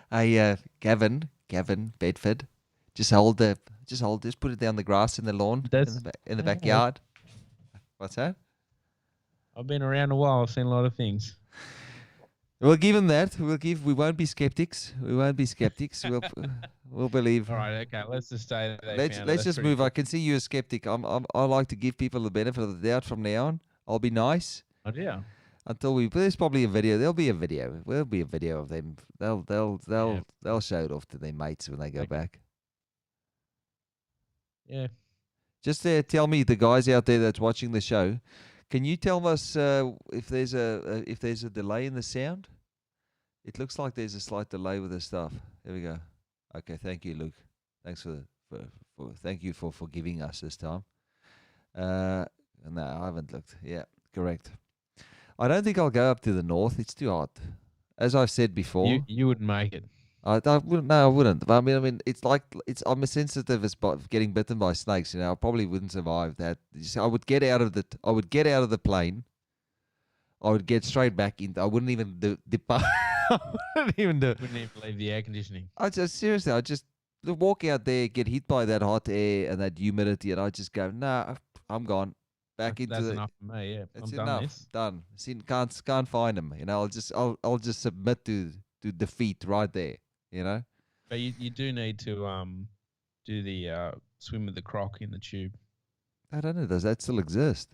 Hey, Gavin Bedford, just put it down the grass in the lawn in the backyard. What's that? I've been around a while. I've seen a lot of things. We'll give him that. We won't be skeptics. We'll believe. All right, okay. Let's just say that they Let's found let's it. just move. I can see you're a skeptic. I like to give people the benefit of the doubt from now on. I'll be nice Oh yeah. until there's probably a video. There'll be a video. There'll be a video of them. They'll show it off to their mates when they go back. Yeah. Just tell me, the guys out there that's watching the show, can you tell us if there's a delay in the sound? It looks like there's a slight delay with the stuff. There we go. Okay, thank you, Luke. Thanks thank you for forgiving us this time. No, I haven't looked. Yeah, correct. I don't think I'll go up to the north. It's too hot. As I've said before, You wouldn't make it. I wouldn't. No, I wouldn't. But I mean, it's like I'm as sensitive as getting bitten by snakes. You know, I probably wouldn't survive that. I would get out of the plane. I would get straight back in. I wouldn't even depart. I wouldn't even do. Wouldn't even leave the air conditioning. I just walk out there, get hit by that hot air and that humidity, and I just go, nah, I'm gone. Back into That's the. enough for me. Yeah, It's I'm enough. done this. Done. See, can't find him. You know, I'll just submit to defeat right there. You know. But you do need to do the swim with the croc in the tube. I don't know. Does that still exist?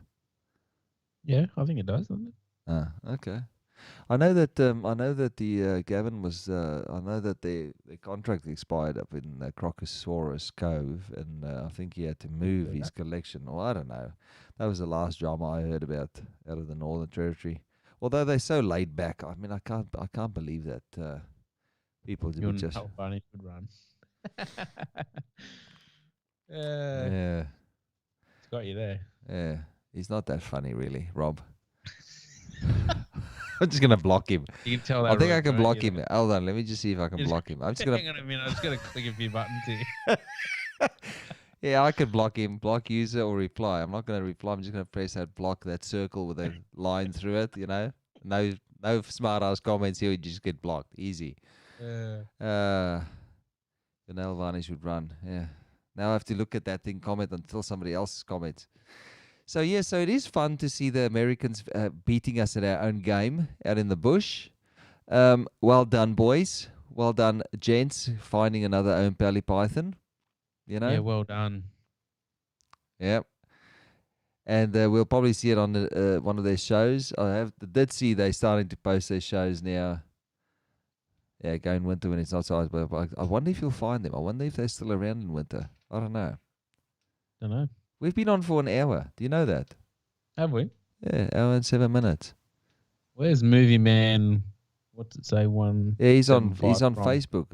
Yeah, I think it does, doesn't it? Ah, okay. I know that the Gavin was. I know that their contract expired up in Crocosaurus Cove, and I think he had to move his collection. Or I don't know. That was the last drama I heard about out of the Northern Territory. Although they're so laid back, I mean, I can't believe that people would just. How funny would run. Yeah, It's got you there. yeah. He's not that funny, really, Rob. I'm just gonna block him. You can tell that. I think I Rob, can can't block you? him. Hold on, let me just see if I can block him. I'm just gonna. Hang on a minute. I'm just gonna click a few buttons here. Yeah, I could block him, block user or reply. I'm not gonna reply. I'm just gonna press that circle with a line through it. You know, no smart ass comments here. You just get blocked. Easy. Janelle Varnish would run. Yeah. Now I have to look at that thing comment until somebody else comments. So yeah, so it is fun to see the Americans beating us at our own game out in the bush. Well done, boys. Well done, gents, finding another Ompally python. You know. Yeah, well done. Yep. And we'll probably see it on one of their shows. Did see they're starting to post their shows now. Yeah, go in winter when it's not so hot. But I wonder if you'll find them. I wonder if they're still around in winter. I don't know. Don't know. We've been on for an hour. Do you know that? Have we? Yeah, hour and 7 minutes. Where's Movie Man? What's it say? Yeah, he's on 175 from? Facebook.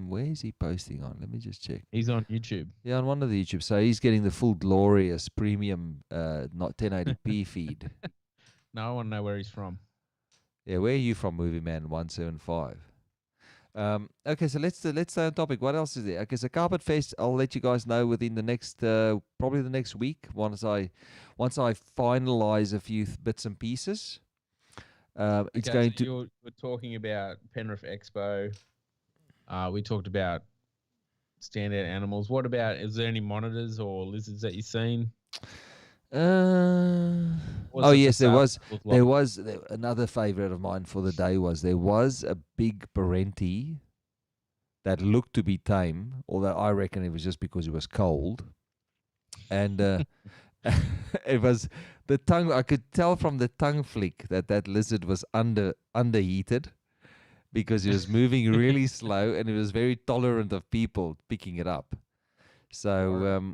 Where is he posting on? Let me just check. He's on YouTube. Yeah, on one of the YouTube. So he's getting the full glorious premium not 1080p feed. No, I want to know where he's from. Yeah, where are you from, Movie Man 175? Okay, so let's stay on topic. What else is there? Okay, so Carpet Fest, I'll let you guys know within the next probably the next week once I finalize a few bits and pieces. It's going to. We're talking about Penrith Expo. We talked about standout animals. What about? Is there any monitors or lizards that you've seen? Oh yes, there was another favorite of mine for the day. There was a big Parenti that looked to be tame, although I reckon it was just because it was cold, and it was the tongue. I could tell from the tongue flick that lizard was underheated because it was moving really slow and it was very tolerant of people picking it up. So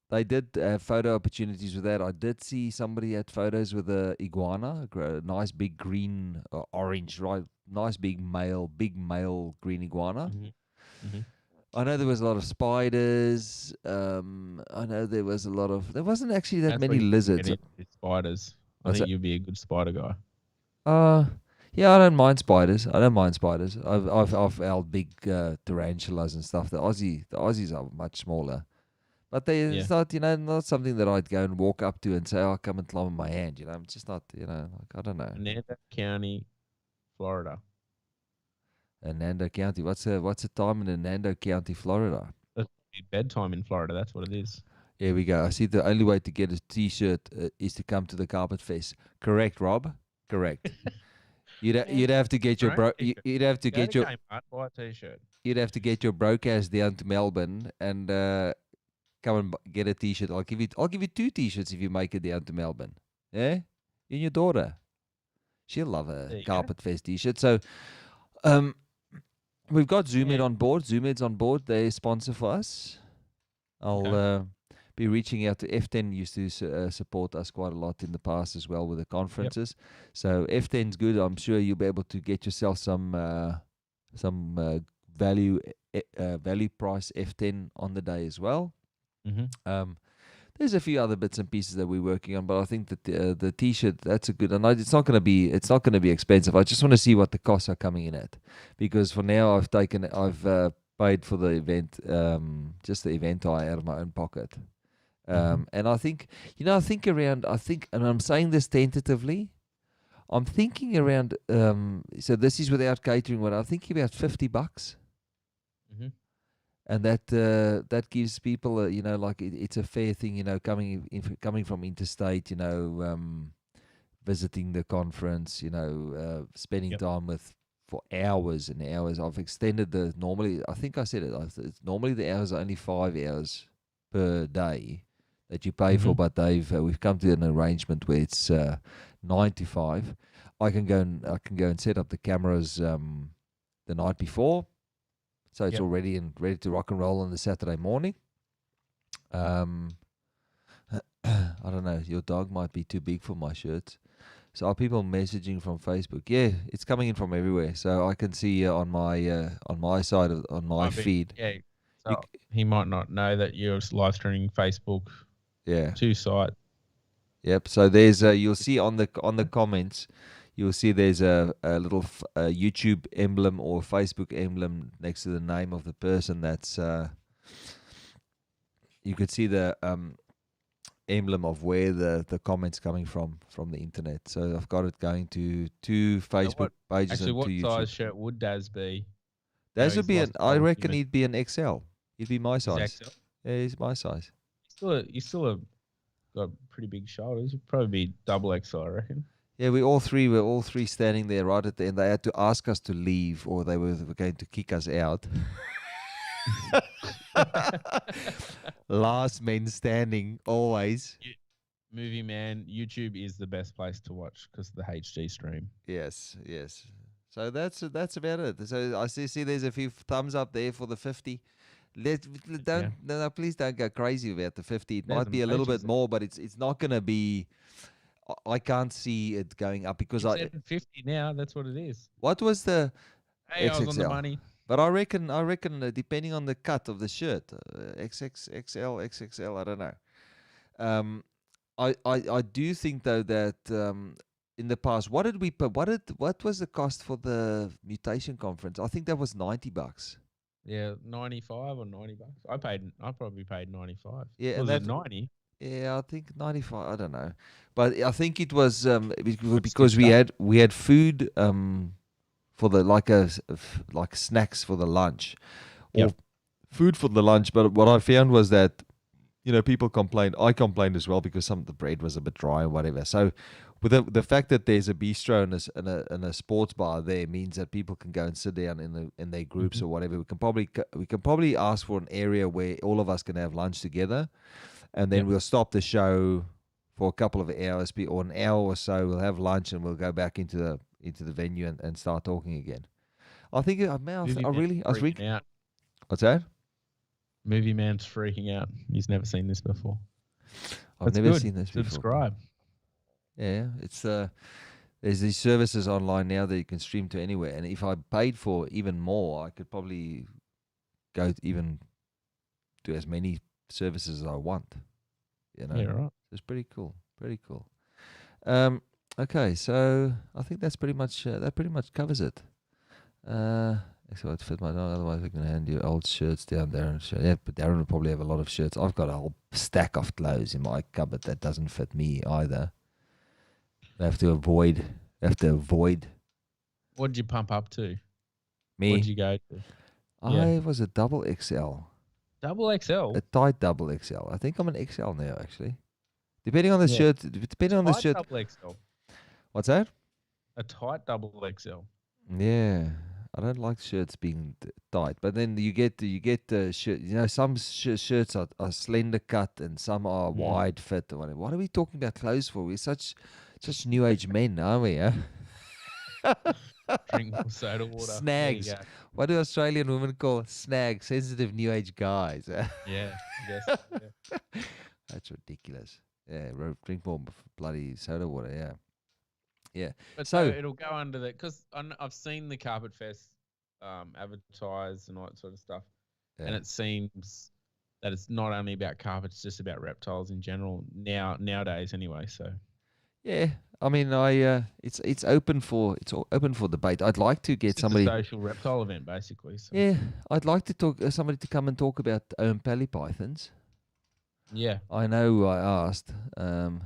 they did have photo opportunities with that. I did see somebody had photos with a iguana, a nice big green orange, right? Nice big male green iguana. Mm-hmm. Mm-hmm. I know there was a lot of spiders. I know there wasn't actually that many lizards. Spiders. I think you'd be a good spider guy. Yeah, I don't mind spiders. I don't mind spiders. I've held big tarantulas and stuff. The Aussies are much smaller, but Yeah. it's not not something that I'd go and walk up to and say, "Oh, come and climb on my hand." I'm just not like I don't know. Fernando County, Florida. Hernando County. What's the time in Hernando County, Florida? That's bedtime in Florida. That's what it is. Here we go. I see the only way to get a T-shirt is to come to the Carpet Fest. Correct, Rob. Correct. You'd have to get your Right? you'd have to Go get to your Kmart, buy a t-shirt. you'd have to get your broadcast down to Melbourne and come and get a T-shirt. I'll give you 2 T-shirts if you make it down to Melbourne. Yeah, you and your daughter. She'll love a There you go. Carpet Fest T-shirt. So, um, we've got ZoomEd Yeah. on board. ZoomEd's on board. They sponsor for us. I'll Okay. be reaching out to F10. Used to support us quite a lot in the past as well with the conferences. So F10's good. I'm sure you'll be able to get yourself some value value price F10 on the day as well. Mm-hmm. There's a few other bits and pieces that we're working on, but I think that the T-shirt, that's a good. And it's not going to be expensive. I just want to see what the costs are coming in at, because for now I've paid for the event, just the event hire out of my own pocket. And I think and I'm saying this tentatively. I'm thinking around. So this is without catering. What I'm thinking about $50. Mm-hmm. And that gives people like it's a fair thing, coming from interstate, visiting the conference, spending Yep. time with for hours and hours. I've extended normally, I think I said normally the hours are only 5 hours per day that you pay for, but we've come to an arrangement where it's 95. I can go and set up the cameras the night before, so it's Yep. already ready to rock and roll on the Saturday morning. I don't know. Your dog might be too big for my shirts. So are people messaging from Facebook? Yeah, it's coming in from everywhere. So I can see on my side on my feed. Yeah. You, So he might not know that you're live streaming Facebook yeah. to site. Yep. So there's you'll see on the comments, you'll see there's a little YouTube emblem or Facebook emblem next to the name of the person. That's you could see the emblem of where the comments coming from the internet. So I've got it going to 2 Facebook pages Actually, and what 2 YouTube. size shirt would Daz be? Daz would be I reckon he he'd be an XL. He'd be my size. XL. Yeah, he's my size. He's still got pretty big shoulders. He'd probably be double XL, I reckon. Yeah, we all three standing there right at the end. They had to ask us to leave, or they were going to kick us out. Last men standing, always. Movie Man, YouTube is the best place to watch because of the HD stream. Yes. So that's about it. So I see there's a few thumbs up there for the 50. Please don't go crazy about the 50. It might be a little bit more, but it's not going to be. I can't see it going up because I said 50 now. That's what it is. What was the Hey, XXL? I was on the money. But I reckon depending on the cut of the shirt, XXL, XXL, I don't know. I do think though that in the past, what did we put? What was the cost for the mutation conference? I think that was $90. Yeah, 95 or $90. I probably paid 95. Yeah, was it 90? Yeah, I think 95. I don't know, but I think it was because we had food for the like snacks for the lunch, or food for the lunch. But what I found was that people complained. I complained as well because some of the bread was a bit dry or whatever. So with the fact that there's a bistro and a sports bar there means that people can go and sit down in their groups or whatever. We can probably ask for an area where all of us can have lunch together, and then we'll stop the show for a couple of hours or an hour or so. We'll have lunch and we'll go back into the venue and start talking again. I think I was really out. What's that? Movie Man's freaking out. He's never seen this before. I've never seen this before. Subscribe. Yeah, it's there's these services online now that you can stream to anywhere, and if I paid for even more, I could probably go even do as many services as I want. Yeah, right. It's pretty cool. Pretty cool. Okay, so I think that's pretty much that pretty much covers it. Actually, I'd fit my dog. Otherwise, we can hand you old shirts down there. Yeah, but Darren will probably have a lot of shirts. I've got a whole stack of clothes in my cupboard that doesn't fit me either. I have to avoid. What did you pump up to? What did Me. you go to? Yeah. I was a double XL, Double XL. a tight double XL. I think I'm an XL now, actually. Depending on the Yeah. shirt. Depending on the Tight shirt. double XL. What's that? A tight double XL. Yeah, I don't like shirts being tight, but then you get the shirt. You know, some shirts are slender cut and some are wide fit or whatever. What are we talking about clothes for? We're such new age men, aren't we? Yeah. Drink more soda water. Snags. There you go. What do Australian women call snags? Sensitive new age guys. Yeah. Yes. Yeah. That's ridiculous. Yeah, drink more bloody soda water. Yeah. Yeah. But So it'll go under the because I've seen the Carpet Fest advertised and all that sort of stuff, and yeah. it seems that it's not only about carpets, it's just about reptiles in general nowadays anyway. So Yeah, I mean, it's open for open for debate. I'd like to it's get just a somebody. social reptile event basically. So Yeah, I'd like to talk somebody to come and talk about pythons. yeah. I know I asked. Oh,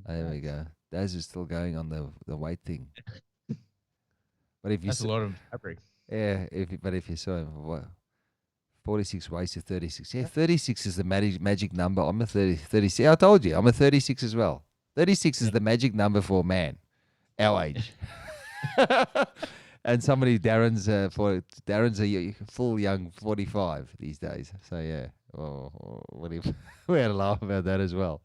There we go. Daz is still going on the weight thing. But if you That's a lot of fabric. yeah, if you saw him, what 46 weighs to 36. Yeah, 36 is the magic number. I'm a 36. I told you, I'm a 36 as well. 36 is the magic number for a man, our age. And somebody Darren's a full young 45 these days. So yeah, we had a laugh about that as well.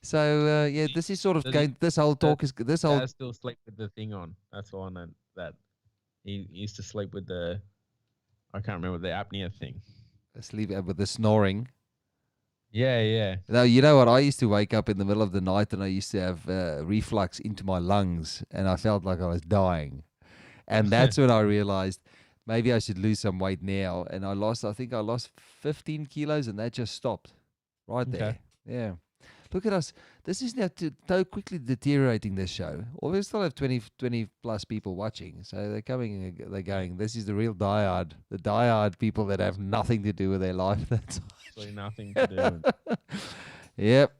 So yeah, this is sort of going. This whole talk is this whole. Dad still sleep with the thing on. That's all I know. That he used to sleep with the. I can't remember the apnea thing. Sleep with the snoring. Yeah, yeah. Now, you know what? I used to wake up in the middle of the night and I used to have reflux into my lungs and I felt like I was dying. And that's when I realized maybe I should lose some weight now. And I think I lost 15 kilos and that just stopped right there. Yeah. Look at us. This is now so quickly deteriorating, this show. Well, we still have 20 plus people watching. So they're coming and they're going, this is the real diehard, the diehard people that have nothing to do with their life. That's Absolutely nothing to do. Yep.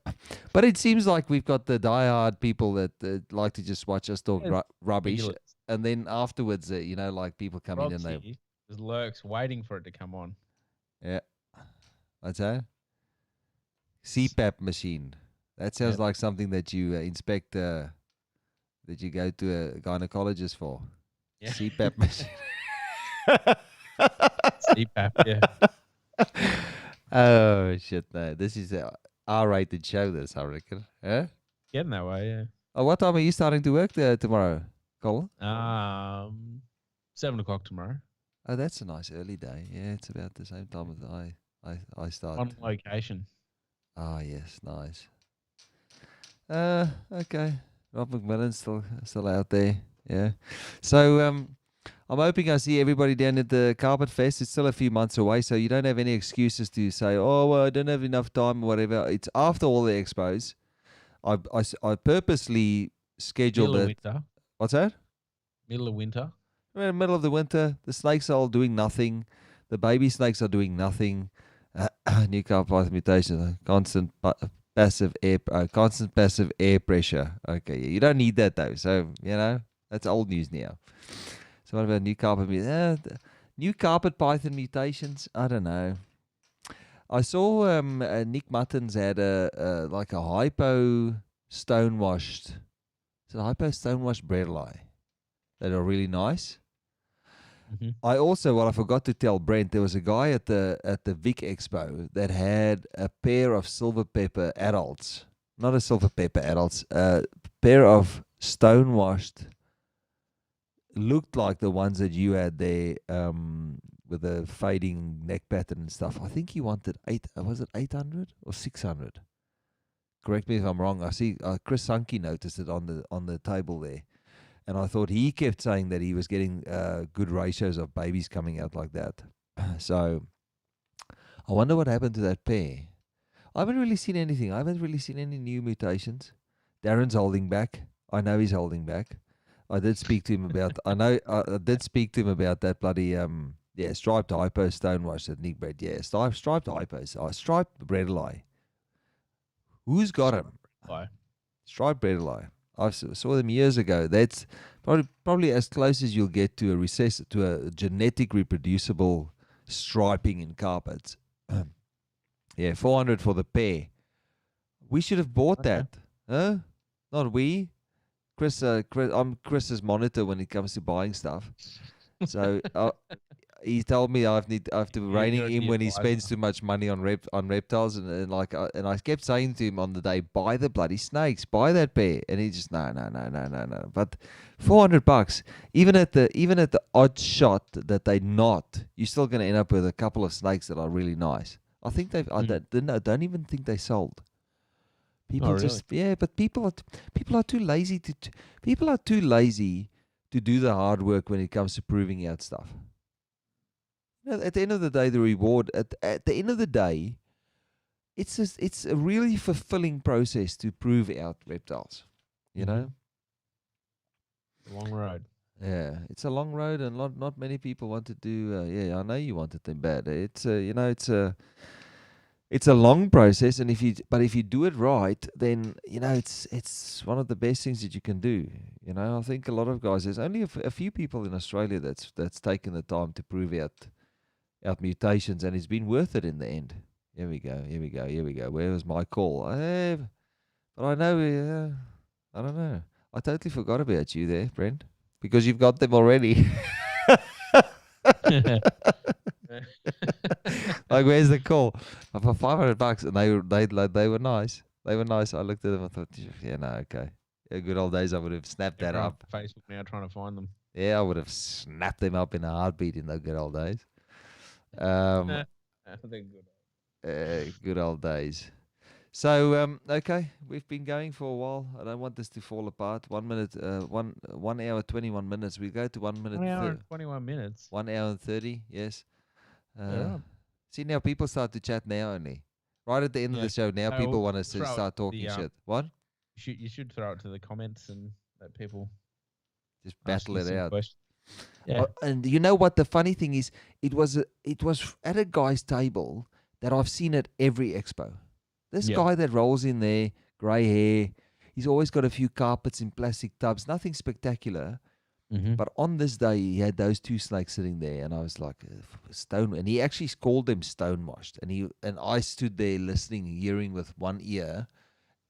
But it seems like we've got the diehard people that like to just watch us talk rubbish. Ridiculous. And then afterwards, you know, like people come in and they. Rob's here. There's lurks waiting for it to come on. Yeah. What's that? CPAP machine. That sounds like something that you inspect, that you go to a gynecologist for. Yeah. CPAP machine. CPAP, yeah. Oh, shit, no. This is a R-rated show, this, I reckon. Huh? Getting that way, yeah. Oh, what time are you starting to work there tomorrow, Colin? 7 o'clock tomorrow. Oh, that's a nice early day. Yeah, it's about the same time as I start. On location. Oh, yes, nice. Okay. Rob McMillan's still out there. Yeah. So I'm hoping I see everybody down at the Carpet Fest. It's still a few months away, so you don't have any excuses to say, oh, well, I don't have enough time or whatever. It's after all the expos. I purposely scheduled Middle of it. winter. What's that? Middle of winter. We're in the middle of the winter. The snakes are all doing nothing. The baby snakes are doing nothing. New carpet mutations, constant passive air pressure. Okay, yeah, you don't need that though. So you know that's old news now. So what about new carpet python mutations? I don't know. I saw Nick Muttons had a hypo stonewashed. It's a hypo stonewashed bredli that are really nice. Mm-hmm. What I forgot to tell Brent, there was a guy at the Vic Expo that had a pair of silver pepper adults, not a silver pepper adults, a pair of stonewashed, looked like the ones that you had there, with the fading neck pattern and stuff. I think he wanted 800 or 600? Correct me if I'm wrong. I see Chris Sankey noticed it on the table there. And I thought he kept saying that he was getting good ratios of babies coming out like that. So I wonder what happened to that pair. I haven't really seen anything. I haven't really seen any new mutations. Darren's holding back. I know he's holding back. I did speak to him about. I know. I did speak to him about that bloody Yeah, striped hypo stonewash that Nick bred. Yeah, striped hypos. Striped bredli. Who's got him? Why? Striped bredli. Saw them years ago. That's probably as close as you'll get to a genetic reproducible striping in carpets. Yeah, 400 for the pair. We should have bought Okay. that, huh? Not we. Chris, I'm Chris's monitor when it comes to buying stuff. So he told me I have to You're reining the him when he advisor. spends too much money on reptiles and I kept saying to him on the day, buy the bloody snakes, buy that pair, and he just no. But $400, even at the odd shot that they not, you're still going to end up with a couple of snakes that are really nice. I think I don't even think they sold. People really? just but people are too lazy to do the hard work when it comes to proving out stuff. You know, at the end of the day, the reward at the end of the day, it's a really fulfilling process to prove out reptiles. You know, Long road. yeah, it's a long road, and not many people want to do. Yeah, I know you wanted them bad. It's it's a long process, and if you do it right, then it's one of the best things that you can do. You know, I think a lot of guys. There's only a few people in Australia that's taken the time to prove out mutations, and it's been worth it in the end. Here we go. Where was my call? But I know. I don't know. I totally forgot about you there, Brent, because you've got them already. Like, where's the call? For $500, and they were nice. They were nice. I looked at them and thought, yeah, no, okay. Yeah, good old days. I would have snapped that Everyone up. on Facebook now trying to find them. Yeah, I would have snapped them up in a heartbeat in the good old days. They're good. Good old days. So, okay, we've been going for a while. I don't want this to fall apart. 1 minute, 1 hour 21 minutes. We go to 1 minute. 1 hour and 21 minutes. 1 hour and 30. Yes. Yeah. See, now people start to chat now only. Right at the end of the show, now people want us to start talking shit. What? You should throw it to the comments and let people just battle it out. Yeah. And you know what? The funny thing is, it was at a guy's table that I've seen at every expo. This guy that rolls in there, grey hair, he's always got a few carpets in plastic tubs, nothing spectacular. But on this day, he had those two snakes sitting there, and I was like, stone. And he actually called them stonewashed. And I stood there listening, hearing with one ear,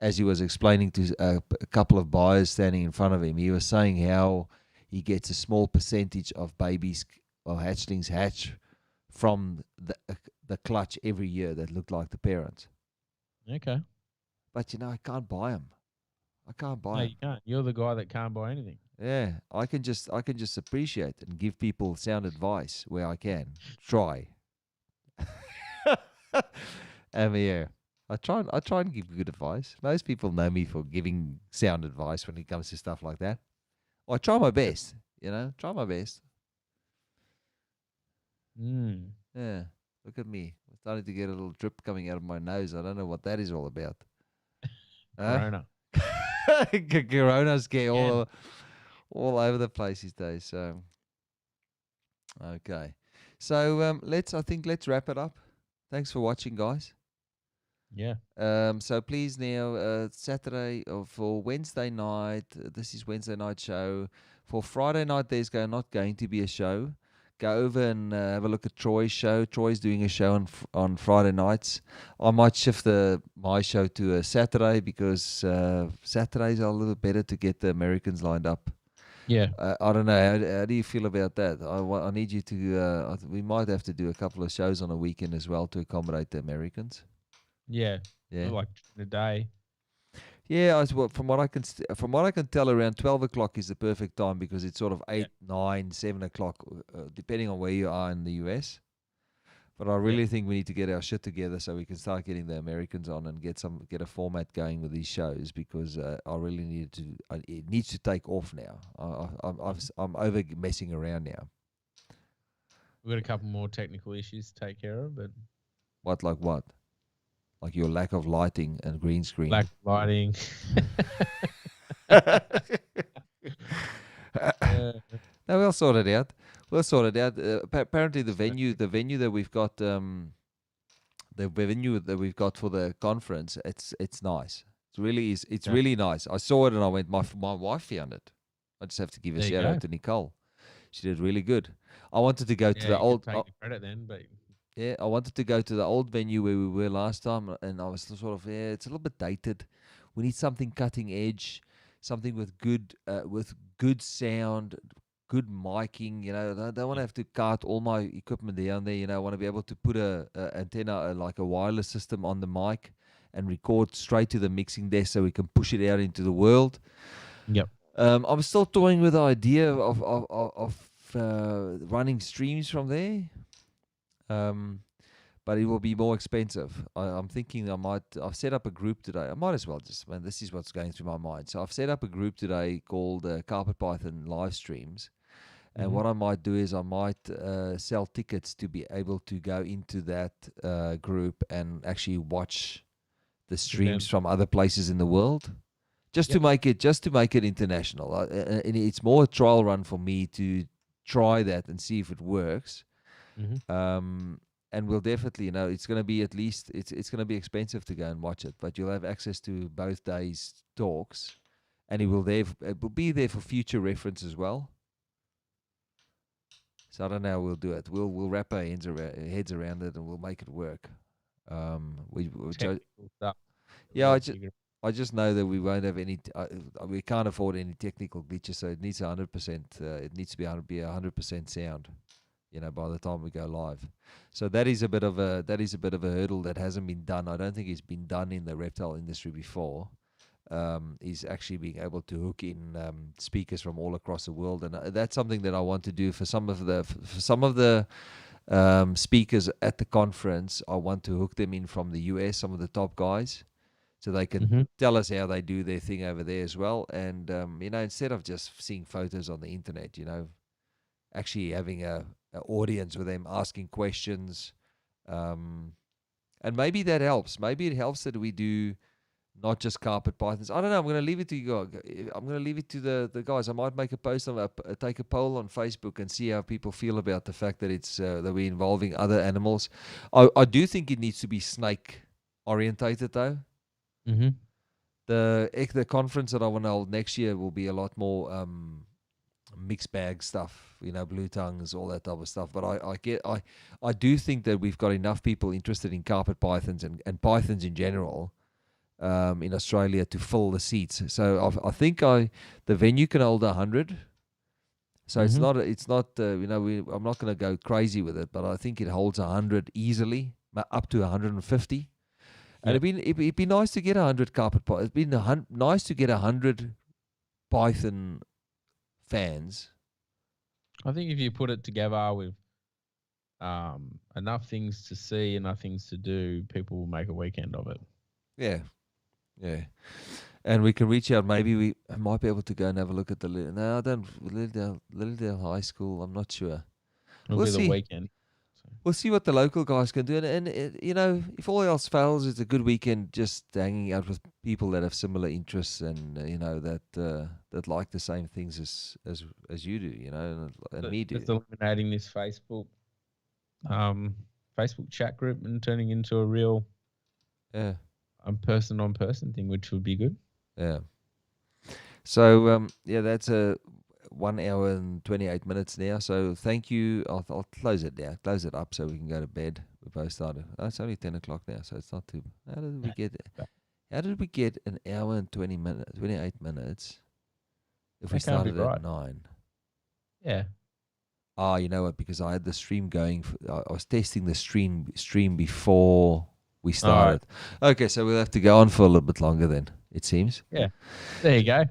as he was explaining to a couple of buyers standing in front of him. He was saying how he gets a small percentage of babies or hatchlings hatch from the clutch every year that look like the parents. Okay. But I can't buy them. I can't buy No, them. you can't. You're the guy that can't buy anything. Yeah, I can just appreciate and give people sound advice where I can. Try. Yeah, I try and give good advice. Most people know me for giving sound advice when it comes to stuff like that. I try my best, try my best. Yeah, look at me. I'm starting to get a little drip coming out of my nose. I don't know what that is all about. Corona. Corona scare all over the place these days. So, okay. So let's wrap it up. Thanks for watching, guys. Yeah. So please now, Saturday or for Wednesday night, this is Wednesday night show. For Friday night, there's not going to be a show. Go over and have a look at Troy's show. Troy's doing a show on Friday nights. I might shift my show to a Saturday because Saturdays are a little better to get the Americans lined up. Yeah. I don't know. How do you feel about that? I need you to. We might have to do a couple of shows on a weekend as well to accommodate the Americans. Yeah. Yeah. Like a day. Yeah, from what I can tell, around 12 o'clock is the perfect time because it's sort of 8, 9, 7 o'clock, depending on where you are in the US. But I really think we need to get our shit together so we can start getting the Americans on and get a format going with these shows because I really need to. It needs to take off now. I'm over messing around now. We've got a couple more technical issues to take care of, but What? like your lack of lighting and green screen. Black lighting. Uh, No, we'll sort it out. We'll sort it out. Apparently, the venue that we've got, the venue that we've got for the conference, it's nice. It really is. It's Yeah. really nice. I saw it and I went, my wife found it. I just have to give a There you shout go. out to Nicole. She did really good. I wanted to go to Yeah, the you old. can take the credit then, but Yeah, I wanted to go to the old venue where we were last time, and I was sort of, yeah, it's a little bit dated. We need something cutting edge, something with good sound, good miking. You know, I don't want to have to cart all my equipment down there. You know, I want to be able to put a antenna, like a wireless system, on the mic and record straight to the mixing desk so we can push it out into the world. yep. I'm still toying with the idea of running streams from there. But it will be more expensive. I'm thinking I've set up a group today. I might as well just, man, this is what's going through my mind. So I've set up a group today called Carpet Python Live Streams. And what I might do is I might sell tickets to be able to go into that group and actually watch the streams from other places in the world. Just to make it international. And it's more a trial run for me to try that and see if it works. And we'll definitely, you know, it's going to be at least, it's going to be expensive to go and watch it, but you'll have access to both days' talks, and it will be there for future reference as well. So I don't know how we'll do it. We'll wrap our heads around it, and we'll make it work. I just know that we won't have any. We can't afford any technical glitches, so it needs 100%. It needs to be 100% sound. You know, by the time we go live. So that is a bit of a hurdle that hasn't been done. I don't think it's been done in the reptile industry before. Is actually being able to hook in speakers from all across the world, and that's something that I want to do for some of the speakers at the conference. I want to hook them in from the US, some of the top guys, so they can tell us how they do their thing over there as well. And you know, instead of just seeing photos on the internet, you know, actually having a audience with them, asking questions, and maybe that helps. Maybe it helps that we do not just carpet pythons. I don't know. I'm going to leave it to you guys. I'm going to leave it to the guys. I might make a post on take a poll on Facebook and see how people feel about the fact that it's that we're involving other animals. I do think it needs to be snake orientated though. The conference that I want to hold next year will be a lot more mixed bag stuff, you know, blue tongues, all that type of stuff. But I do think that we've got enough people interested in carpet pythons and pythons in general in Australia to fill the seats. So I think the venue can hold 100. So it's not you know, I'm not going to go crazy with it, but I think it holds 100 easily, up to 150. And it'd be nice to get 100 carpet pythons. It'd be nice to get 100 python fans. I think if you put it together with enough things to see, enough things to do, people will make a weekend of it. Yeah. And we can reach out. Maybe I might be able to go and have a look at Lilydale High School. I'm not sure. It'll be the weekend. We'll see what the local guys can do. And you know, if all else fails, it's a good weekend just hanging out with people that have similar interests and, you know, that like the same things as you do, you know, and me do. Just eliminating this Facebook chat group and turning into a real person-on-person thing, which would be good. Yeah. So, that's a 1 hour and 28 minutes now. So thank you. I'll close it down, close it up so we can go to bed. We both started. Oh, it's only 10 o'clock now, so it's not too. How did we get an hour and 28 minutes if we started at 9? Yeah. Oh, you know what? Because I had the stream going. I was testing the stream before we started. Right. Okay, so we'll have to go on for a little bit longer then, it seems. Yeah. There you go.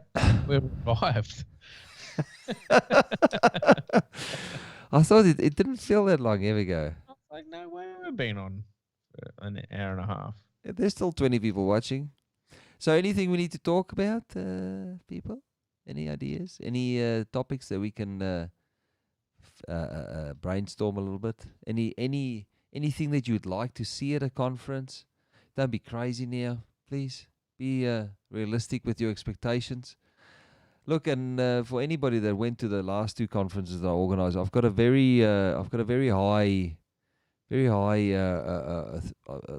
We've revived. I thought it didn't feel that long. Here we go. I was like, no way, we've been on for an hour and a half. Yeah, there's still 20 people watching. So anything we need to talk about, people? Any ideas? Any topics that we can brainstorm a little bit? Anything that you'd like to see at a conference? Don't be crazy now, please. Be realistic with your expectations. Look, and for anybody that went to the last two conferences that I organized, I've got a very high,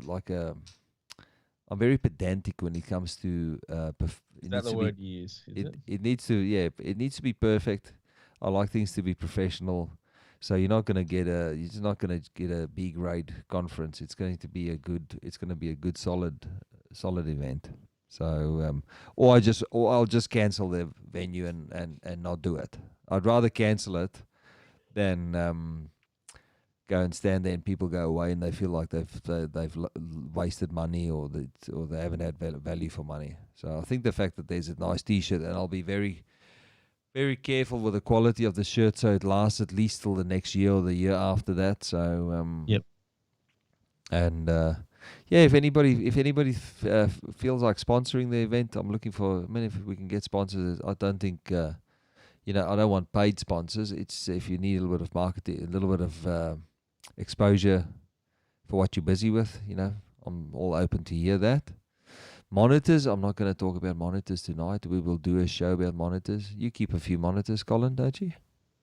like I'm very pedantic when it comes to Is that the word you use? Is it? it needs to, yeah, it needs to be perfect. I like things to be professional. So you're not gonna get a B grade conference. It's going to be a good solid event. So or I'll just cancel the venue and not do it. I'd rather cancel it than go and stand there and people go away and they feel like they've wasted money or they haven't had value for money. So I think the fact that there's a nice T-shirt, and I'll be very very careful with the quality of the shirt so it lasts at least till the next year or the year after that. So Yep. And yeah, if anybody feels like sponsoring the event, I'm looking for. I mean, if we can get sponsors, I don't think I don't want paid sponsors. It's if you need a little bit of marketing, a little bit of exposure for what you're busy with. I'm all open to hear that. Monitors, I'm not going to talk about monitors tonight. We will do a show about monitors. You keep a few monitors, Colin, don't you?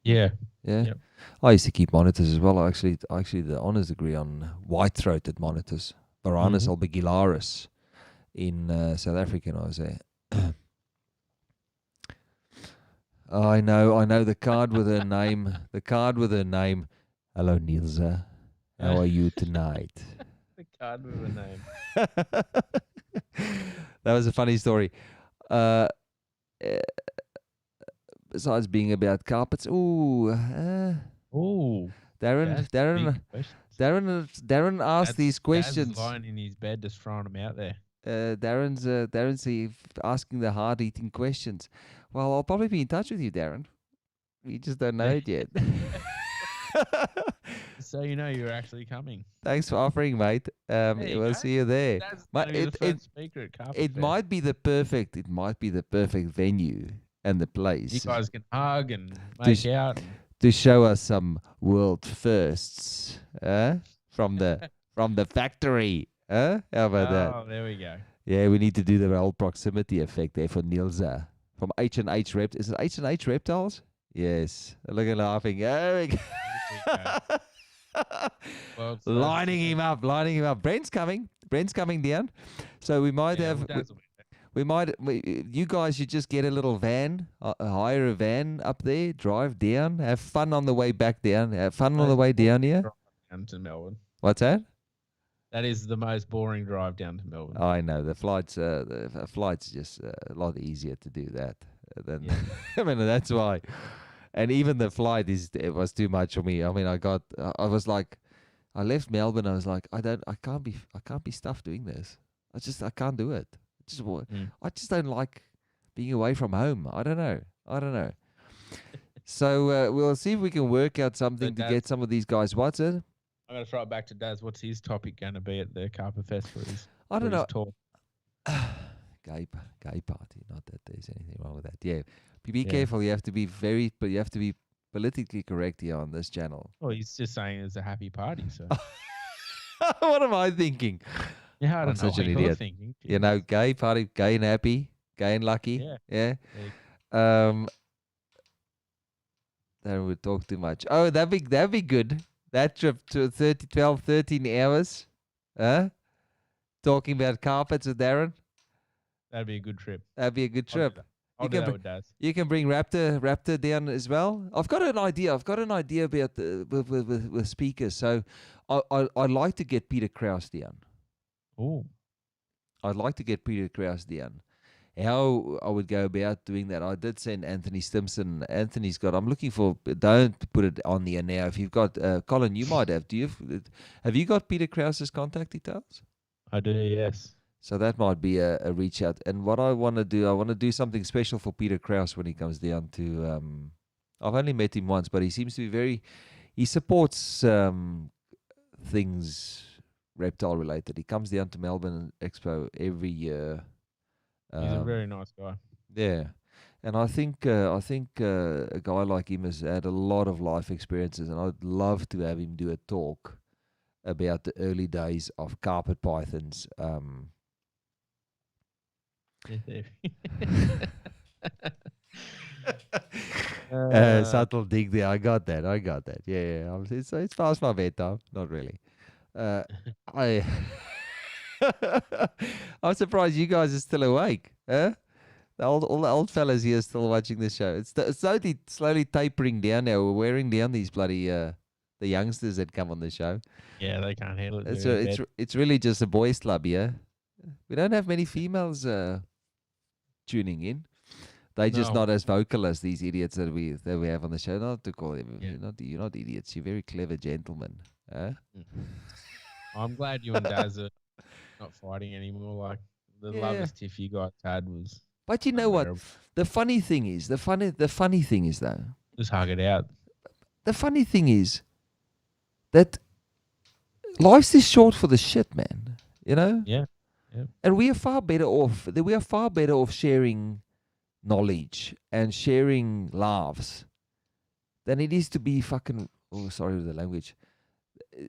Yeah. Yeah. Yep. I used to keep monitors as well. I actually the honours degree on white-throated monitors, Varanus albigilaris, in South Africa. And I was there. I know the card with her name. The card with her name. Hello, Nielsa. How are you tonight? The card with a name. That was a funny story. Besides being about carpets, Ooh. Darren asked these questions. Dad's lying in his bed, just throwing them out there. Darren's asking the hard-hitting questions. Well, I'll probably be in touch with you, Darren. We just don't know it yet. So you know you're actually coming. Thanks for offering, mate. We'll see you there. It might be the perfect venue and the place. You guys can hug and make out. To show us some world firsts, from the factory, How about that? Oh, there we go. Yeah, we need to do the old proximity effect there for Nielsa from H&H Reptiles. Is it H&H Reptiles? Yes. Look at laughing. There we go. Lining him up. Brent's coming down. So we might you guys should just get a little van, hire a van up there, drive down, have fun on the way back down, have fun on the way down here. Down to Melbourne. What's that? That is the most boring drive down to Melbourne. I know the flight's just a lot easier to do that than. Yeah. I mean, that's why. And even the flight it was too much for me. I mean, I was like, I left Melbourne. I was like, I can't be stuffed doing this. I can't do it. I just don't like being away from home. I don't know. So we'll see if we can work out something to get some of these guys. What's it? I'm going to throw it back to Daz. What's his topic going to be at the Carpet Fest for his I don't know. Talk? Gay party. Not that there's anything wrong with that. Yeah. Be careful. You have to be politically correct here on this channel. Well, he's just saying it's a happy party. So what am I thinking? Yeah, I don't know. Such an idiot. Thinking. Gay party, gay and happy, gay and lucky. Yeah. Then we talk too much. Oh, that'd be good. That trip to 13 hours. Talking about carpets with Darren. That'd be a good trip. That'd be a good trip. I'll do that with Daz. You can bring Raptor down as well. I've got an idea about with speakers. So I'd like to get Peter Krause down. Oh. I'd like to get Peter Krause down. How I would go about doing that, I did send Anthony Stimson. Anthony's got. I'm looking for. Don't put it on the air now. If you've got Colin, you might have. Have you got Peter Krause's contact details? I do. Yes. So that might be a reach out. And what I want to do something special for Peter Krause when he comes down to. I've only met him once, but he seems to be he supports things reptile related. He comes down to Melbourne Expo every year. He's a very nice guy. Yeah, and I think a guy like him has had a lot of life experiences, and I'd love to have him do a talk about the early days of carpet pythons. Subtle dig there. I got that. Yeah. It's past my bedtime. Not really. I I'm surprised you guys are still awake. Huh? All the old fellas here are still watching this show. It's slowly tapering down now. We're wearing down these bloody the youngsters that come on the show. Yeah, they can't handle it. It's really just a boys' club here. We don't have many females tuning in. They're just not as vocal as these idiots that we have on the show. Not to call them. Yeah. You're not idiots. You're very clever gentlemen. Huh? I'm glad you and Daz are not fighting anymore. Like the love tiff you guys had was. But you know what? The funny thing is, the funny thing is though. Just hug it out. The funny thing is that life's is short for the shit, man. You know? Yeah. And we are far better off. We are far better off sharing knowledge and sharing laughs than it is to be fucking. Oh, sorry with the language.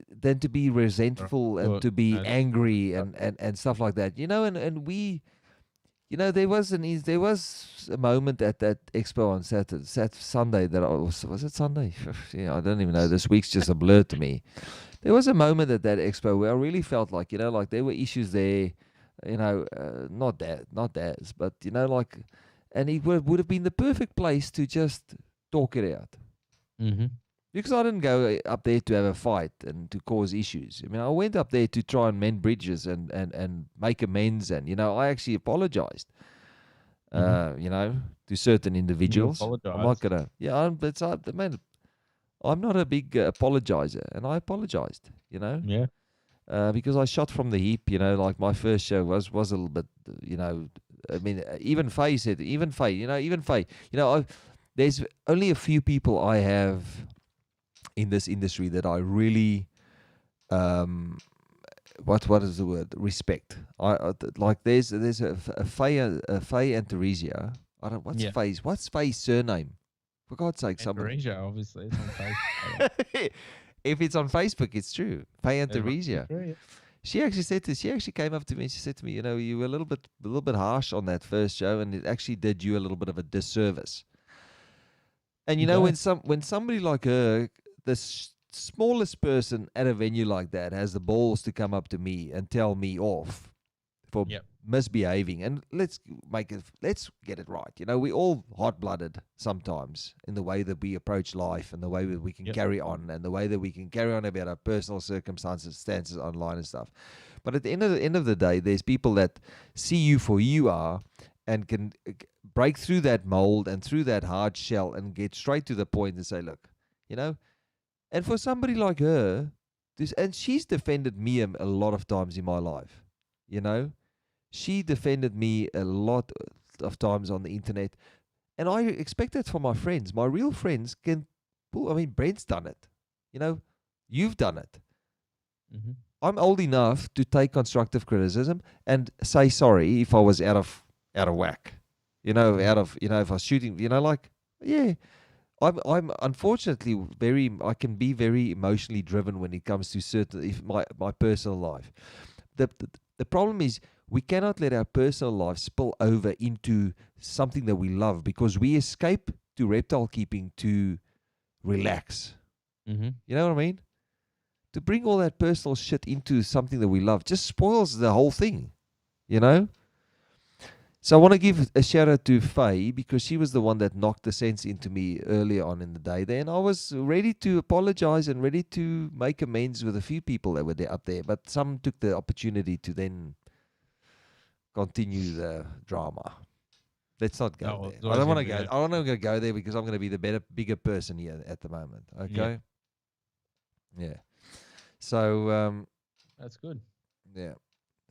Than to be resentful and to be angry and stuff like that. You know, and we. You know, there was a moment at that expo on Sunday that was it Sunday? Yeah, I don't even know. This week's just a blur to me. There was a moment at that expo where I really felt like, you know, like there were issues there, you know, not that, but you know, like, and it would have been the perfect place to just talk it out. Mm-hmm. Because I didn't go up there to have a fight and to cause issues. I mean, I went up there to try and mend bridges and make amends. And, you know, I actually apologized, you know, to certain individuals. I'm not going to, I'm not a big apologizer. And I apologized, you know. Yeah. Because I shot from the hip, you know, like my first show was a little bit, you know, I mean, even Faye, there's only a few people I have in this industry that I really, what is the word? Respect. Like there's a Faye and Theresia. I don't. What's Faye's surname? For God's sake, somebody. Theresia, obviously, it's on Facebook. If it's on Facebook, it's true. Faye and Theresia. She actually came up to me and she said to me, you know, you were a little bit harsh on that first show, and it actually did you a little bit of a disservice. And you know, when somebody like her, the smallest person at a venue like that, has the balls to come up to me and tell me off for misbehaving, and let's get it right. You know, we all hot-blooded sometimes in the way that we approach life and the way that we can carry on and the way that we can carry on about our personal circumstances online and stuff. But at the end of the day, there's people that see you for you are and can break through that mold and through that hard shell and get straight to the point and say, look, you know, and for somebody like her, and she's defended me a lot of times in my life, you know, she defended me a lot of times on the internet, and I expect that from my friends. My real friends can pull. I mean, Brent's done it, you know, you've done it. Mm-hmm. I'm old enough to take constructive criticism and say sorry if I was out of whack. You know, if I was shooting, you know, like, yeah, I'm unfortunately I can be very emotionally driven when it comes to my personal life. The problem is we cannot let our personal life spill over into something that we love, because we escape to reptile keeping to relax. Mm-hmm. You know what I mean? To bring all that personal shit into something that we love just spoils the whole thing, you know? So I want to give a shout out to Faye, because she was the one that knocked the sense into me earlier on in the day there, and I was ready to apologize and ready to make amends with a few people that were up there, but some took the opportunity to then continue the drama. Let's not go there. I don't want to go. I'm not going to go there because I'm going to be the bigger person here at the moment. Okay. Yeah. So that's good. Yeah.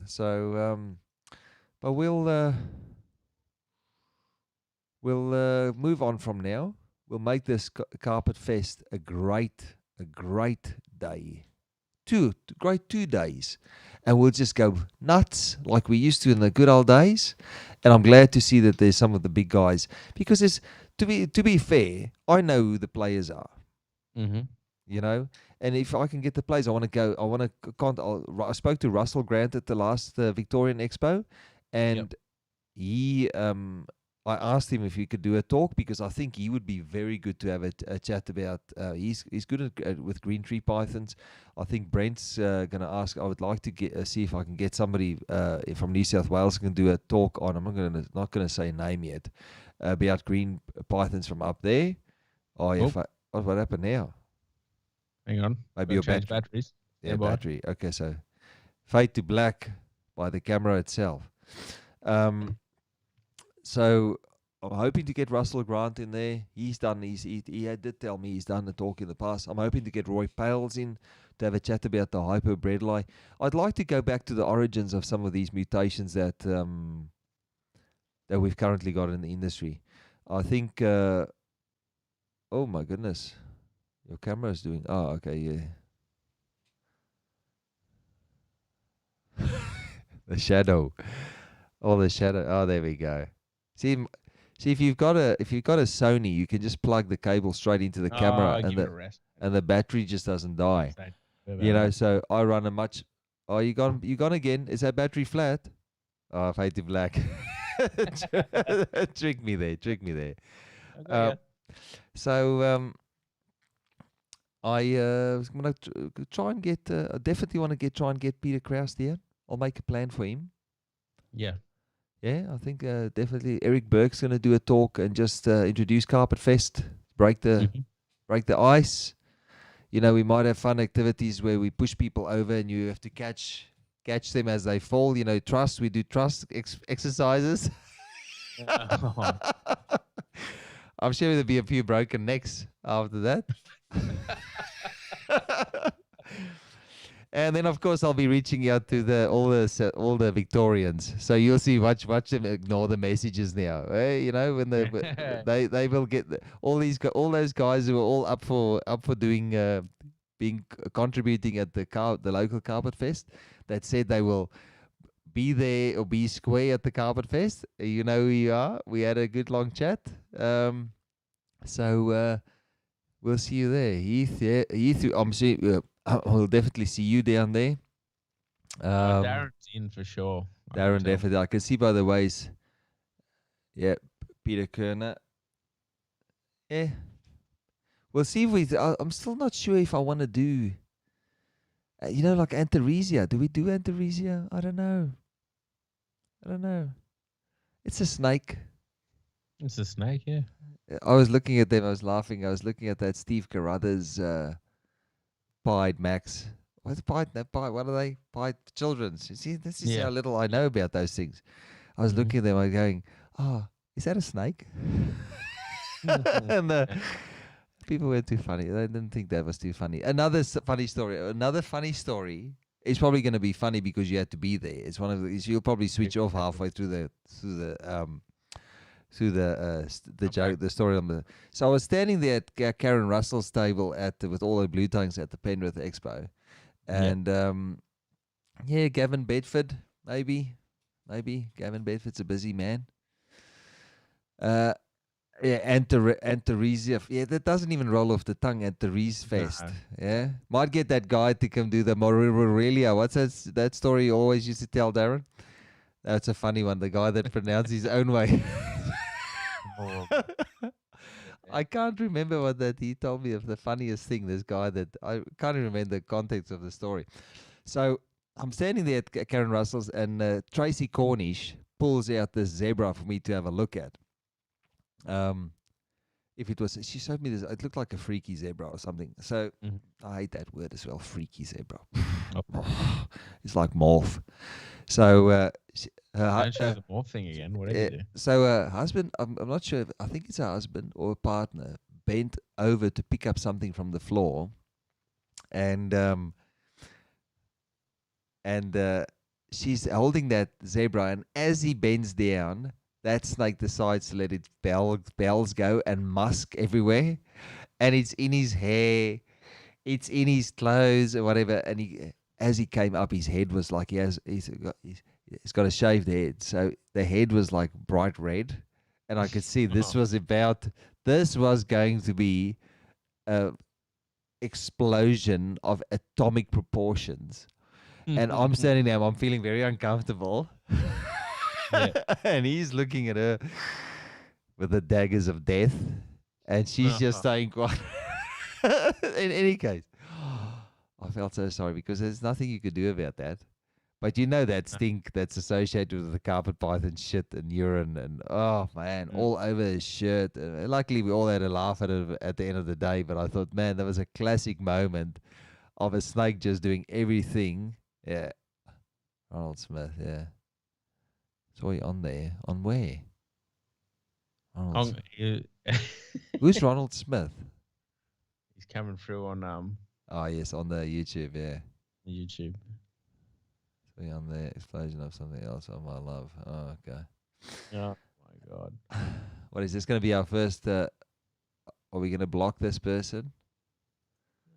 So but we'll move on from now. We'll make this Carpet Fest a great day. 2 days. And we'll just go nuts like we used to in the good old days. And I'm glad to see that there's some of the big guys, because to be fair, I know who the players are. Mm-hmm. you know. And if I can get the place, I want to go. I want to. I spoke to Russell Grant at the last Victorian Expo, Yep. and he I asked him if he could do a talk because I think he would be very good to have a chat about. He's good with green tree pythons. I think Brent's going to ask. I would like to get see if I can get somebody from New South Wales who can do a talk on. I'm not gonna say a name yet about green pythons from up there. Oh yeah, what happened now? Hang on. Maybe Gotta your change battery. batteries. Yeah, Standby. battery. Okay, so fade to black by the camera itself. So I'm hoping to get Russell Grant in there. He did tell me he's done a talk in the past. I'm hoping to get Roy Pales in to have a chat about the hyperbredli. I'd like to go back to the origins of some of these mutations that we've currently got in the industry. I think. Oh my goodness, your camera is doing. Oh, okay, yeah. The shadow. Oh, the shadow. Oh, there we go. See, if you've got a Sony, you can just plug the cable straight into the camera, give it a rest. and the battery just doesn't die. Say You know, about so I run a much. Oh, you gone again? Is that battery flat? Oh, fade to black. Trick me there. that. So I was gonna try and get. I definitely want to try and get Peter Kraus there. I'll make a plan for him. Yeah. Yeah, I think definitely Eric Burke's going to do a talk and just introduce Carpet Fest, break the ice. You know, we might have fun activities where we push people over and you have to catch them as they fall. You know, we do trust exercises. I'm sure there'll be a few broken necks after that. And then, of course, I'll be reaching out to all the Victorians. So you'll see, watch them ignore the messages now. You know, when they will get all those guys who are all up for doing contributing at the local Carpet Fest that said they will be there or be square at the Carpet Fest. You know who you are. We had a good long chat. So we'll see you there, Heath. Yeah, Heath. I'm seeing. We'll definitely see you down there. Darren's in for sure. Darren definitely. I can see by the ways. Yeah, Peter Kerner. Yeah. We'll see if I'm still not sure if I want to do. You know, like Antaresia. Do we do Antaresia? I don't know. It's a snake. It's a snake, yeah. I was looking at them. I was laughing. I was looking at that Steve Carruthers. Pied Max. What's pied? No, pied. What are they? Pied children's. You see, this is how little I know about those things. I was looking at them. I'm going, "Oh, is that a snake?" And the people were too funny. They didn't think that was too funny. Another funny story. Another funny story. It's probably going to be funny because you had to be there. It's one of these. You'll probably switch off halfway through the joke, the story on the. So I was standing there at Karen Russell's table with all the blue tongues at the Penrith Expo, and Gavin Bedford, maybe Gavin Bedford's a busy man. Antaresia, that doesn't even roll off the tongue. Antares Fest, might get that guy to come do the Morelia. What's that story you always used to tell, Darren? That's a funny one. The guy that pronounced his own way. I can't remember what that he told me of the funniest thing. This guy that I can't remember the context of the story. So I'm standing there at Karen Russell's, and Tracy Cornish pulls out this zebra for me to have a look at. She showed me this. It looked like a freaky zebra or something. So I hate that word as well, freaky zebra. It's like morph. So don't show the morph thing again. Whatever you do. So her husband, I'm not sure. I think it's her husband or a partner, bent over to pick up something from the floor, and she's holding that zebra, and as he bends down, that snake decides to let its bells go and musk everywhere, and it's in his hair, it's in his clothes or whatever. And as he came up, his head was like he's got a shaved head, so the head was like bright red, and I could see this was going to be explosion of atomic proportions. And I'm standing there, I'm feeling very uncomfortable. Yeah. And he's looking at her with the daggers of death. And she's just staying quiet. In any case, I felt so sorry because there's nothing you could do about that. But you know that stink that's associated with the carpet python shit and urine and oh man, all over his shirt. Luckily, we all had a laugh at it at the end of the day. But I thought, man, that was a classic moment of a snake just doing everything. Yeah, Ronald Smith. Yeah, saw you on there. On where? Ronald Who's Ronald Smith? He's coming through on Oh yes, on the YouTube. Yeah, YouTube. On the explosion of something else. Oh my love. Oh, okay. Oh my god. What is this going to be our first? Are we going to block this person?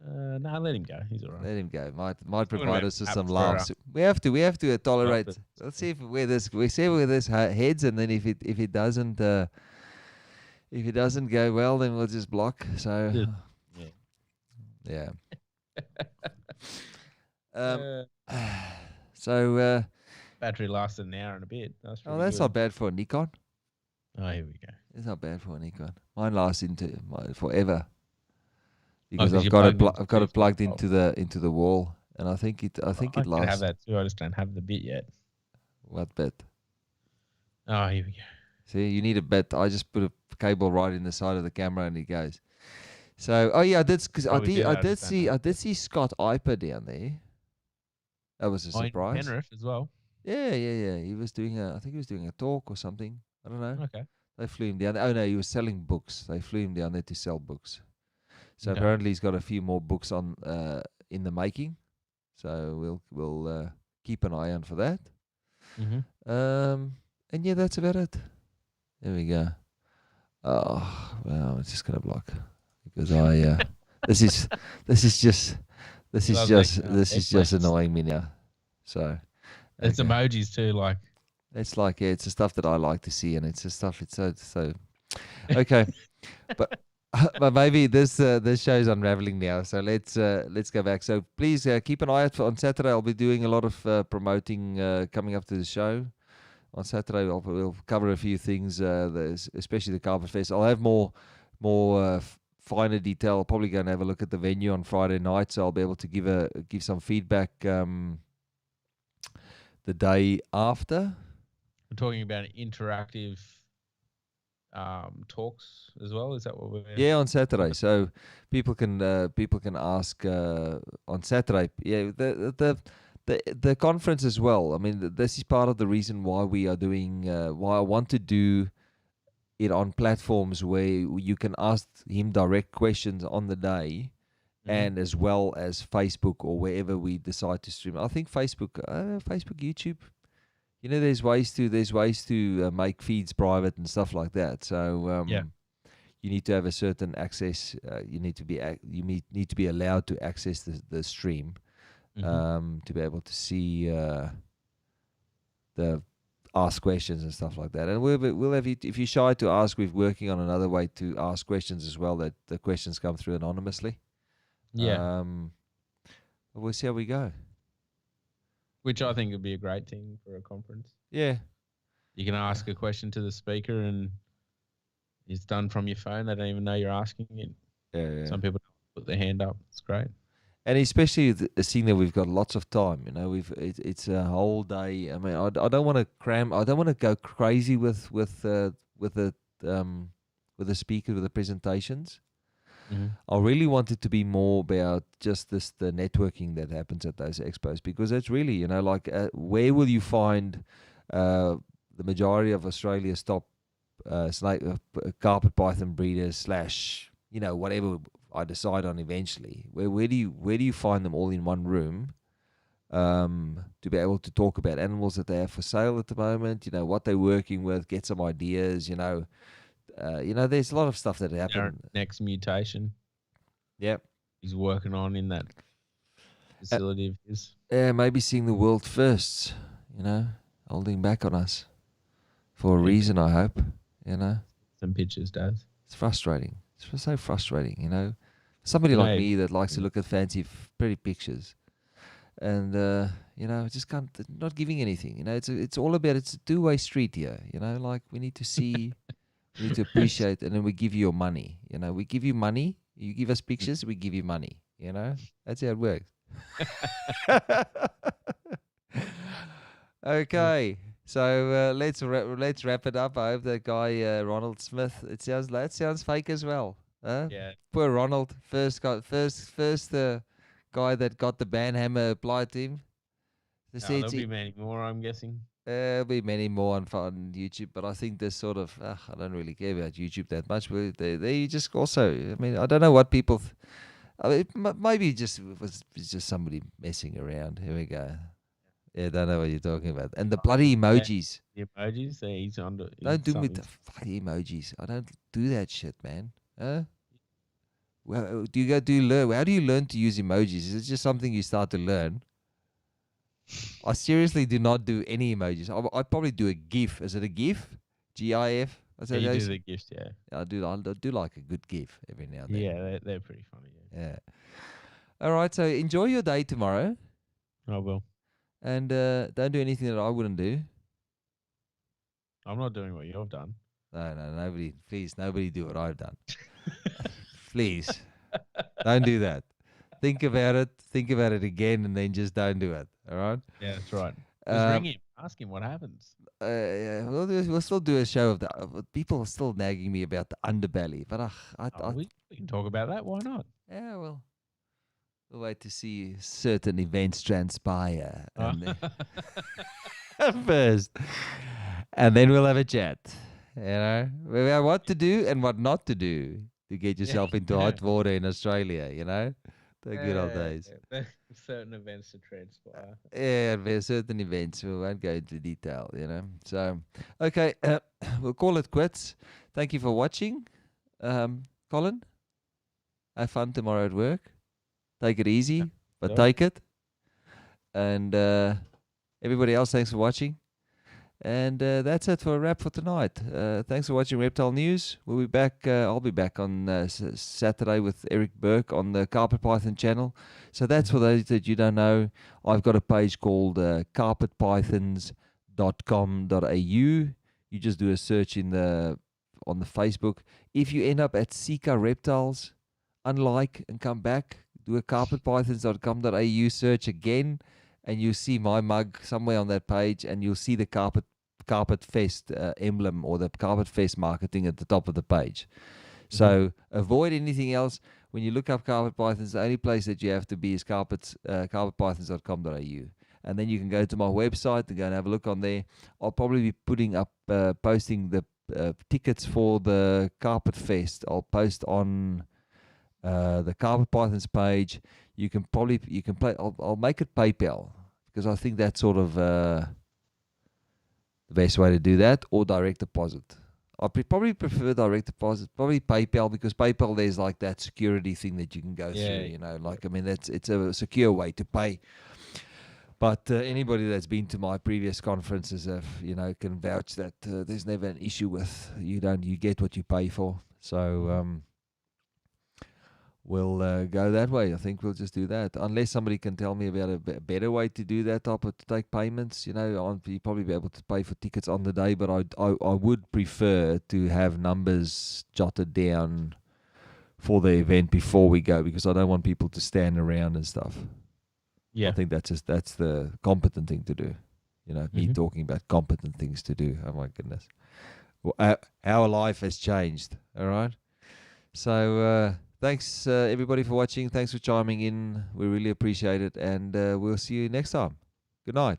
No, let him go. He's all right. Let him go. Might provide us with some laughs. We have to tolerate. Let's see where this heads, and then if it doesn't go well, then we'll just block. So yeah. So battery lasted an hour and a bit. That's not bad for a Nikon. Oh, here we go. It's not bad for a Nikon. Mine lasts forever because Oh, I've got it plugged into the wall, and I think it lasts. I have that too. I just don't have the bit yet. What bit? Oh, here we go. See, you need a bit. I just put a cable right in the side of the camera, and it goes. So, oh yeah, I did see Scott Iper down there. That was a surprise. In Penrith as well. Yeah. He was doing I think he was doing a talk or something. I don't know. Okay. They flew him down. Oh no, he was selling books. They flew him down there to sell books. So apparently he's got a few more books on in the making. So we'll keep an eye on for that. And yeah, that's about it. There we go. Oh well, I'm just gonna block because I this is just annoying me now. So it's emojis too, like it's like it's the stuff that I like to see, and it's the stuff it's so okay. but maybe this show's unraveling now. So let's go back. So please keep an eye out on Saturday. I'll be doing a lot of promoting coming up to the show. On Saturday, we'll cover a few things, especially the Carpet Fest. I'll have more finer detail. I'll probably go and have a look at the venue on Friday night, so I'll be able to give some feedback the day after. We're talking about interactive talks as well. Is that what we're? Yeah, on Saturday. So people can ask on Saturday. Yeah, the conference as well. I mean, this is part of the reason why we are doing. Why I want to do it on platforms where you can ask him direct questions on the day, and as well as Facebook or wherever we decide to stream. I think Facebook, YouTube. You know, there's ways to make feeds private and stuff like that. So you need to have a certain access. You need to be allowed to access the stream to be able to see the ask questions and stuff like that. And we'll have you, if you're shy to ask, we're working on another way to ask questions as well, that the questions come through anonymously. Yeah. We'll see how we go. Which I think would be a great thing for a conference. Yeah. You can ask a question to the speaker and it's done from your phone. They don't even know you're asking it. Yeah. Some people put their hand up. It's great. And especially seeing that we've got lots of time, you know, it's a whole day. I mean, I don't want to cram. I don't want to go crazy with the speaker, with the presentations. I really want it to be more about just the networking that happens at those expos, because it's really, you know, like where will you find the majority of Australia's top carpet python breeders / you know, whatever I decide on eventually. Where do you find them all in one room to be able to talk about animals that they have for sale at the moment? You know, what they're working with, get some ideas. You know, there's a lot of stuff that happened. Next mutation. Yep. He's working on in that facility of his. Yeah, maybe seeing the world first. You know, holding back on us for a reason. I hope. You know. Some pictures, Dave. It's frustrating. It's so frustrating, you know. Somebody like Maybe. me that likes to look at fancy, pretty pictures, and just can't not giving anything. It's all about it's a two-way street here. Like we need to see, we need to appreciate, and then we give you your money. We give you money, you give us pictures, we give you money. That's how it works. Okay, so let's wrap it up. I hope that guy Ronald Smith. That sounds fake as well. Huh? Yeah. Poor Ronald, first guy that got the ban hammer applied to him. There'll be many more, I'm guessing. There'll be many more on YouTube, but I think this sort of I don't really care about YouTube that much. But they just also, I mean, I don't know what people. I mean, maybe it was just somebody messing around. Here we go. Yeah, I don't know what you're talking about. And the bloody emojis. The emojis, he's under. Don't do me the bloody emojis. I don't do that shit, man. Huh? Well, learn? How do you learn to use emojis? Is it just something you start to learn? I seriously do not do any emojis. I probably do a GIF. Is it a GIF? GIF? Yeah, you do the GIFs, yeah. I do like a good GIF every now and then. Yeah, they're pretty funny. Yeah. All right. So enjoy your day tomorrow. I will. And don't do anything that I wouldn't do. I'm not doing what you've done. No, nobody. Please, nobody do what I've done. Please, don't do that. Think about it again, and then just don't do it. All right? Yeah, that's right. Just ring him, ask him what happens. Yeah, we'll still do a show of that. People are still nagging me about the underbelly, but we can talk about that. Why not? Yeah, well, we'll wait to see certain events transpire first, and then we'll have a chat. About what to do and what not to do to get yourself into hot water in Australia. The good old days. Certain events to transpire. Yeah, there's certain events. We won't go into detail, So, okay, we'll call it quits. Thank you for watching. Colin, have fun tomorrow at work. Take it easy, but take it. And everybody else, thanks for watching. And that's it for a wrap for tonight. Thanks for watching Reptile News. We'll be back. I'll be back on Saturday with Eric Burke on the Carpet Python channel. So that's for those that you don't know. I've got a page called carpetpythons.com.au. You just do a search on the Facebook. If you end up at Sika Reptiles, unlike and come back, do a carpetpythons.com.au search again, and you'll see my mug somewhere on that page, and you'll see the Carpet Fest emblem or the Carpet Fest marketing at the top of the page. So avoid anything else. When you look up Carpet Pythons, the only place that you have to be is carpetpythons.com.au. And then you can go to my website and go and have a look on there. I'll probably be putting up, posting the tickets for the Carpet Fest. I'll post on the Carpet Pythons page. You can play. I'll make it PayPal, because I think that's sort of the best way to do that, or direct deposit. I probably prefer direct deposit, probably PayPal, because PayPal, there's like that security thing that you can go through. I mean, it's a secure way to pay. But anybody that's been to my previous conferences, can vouch that there's never an issue with you get what you pay for. So we'll go that way. I think we'll just do that, unless somebody can tell me about a better way to do that type of to take payments. You probably be able to pay for tickets on the day, but I would prefer to have numbers jotted down for the event before we go, because I don't want people to stand around and stuff. Yeah, I think that's the competent thing to do. Me talking about competent things to do. Oh my goodness, our life has changed. All right, so. Thanks, everybody, for watching. Thanks for chiming in. We really appreciate it. And we'll see you next time. Good night.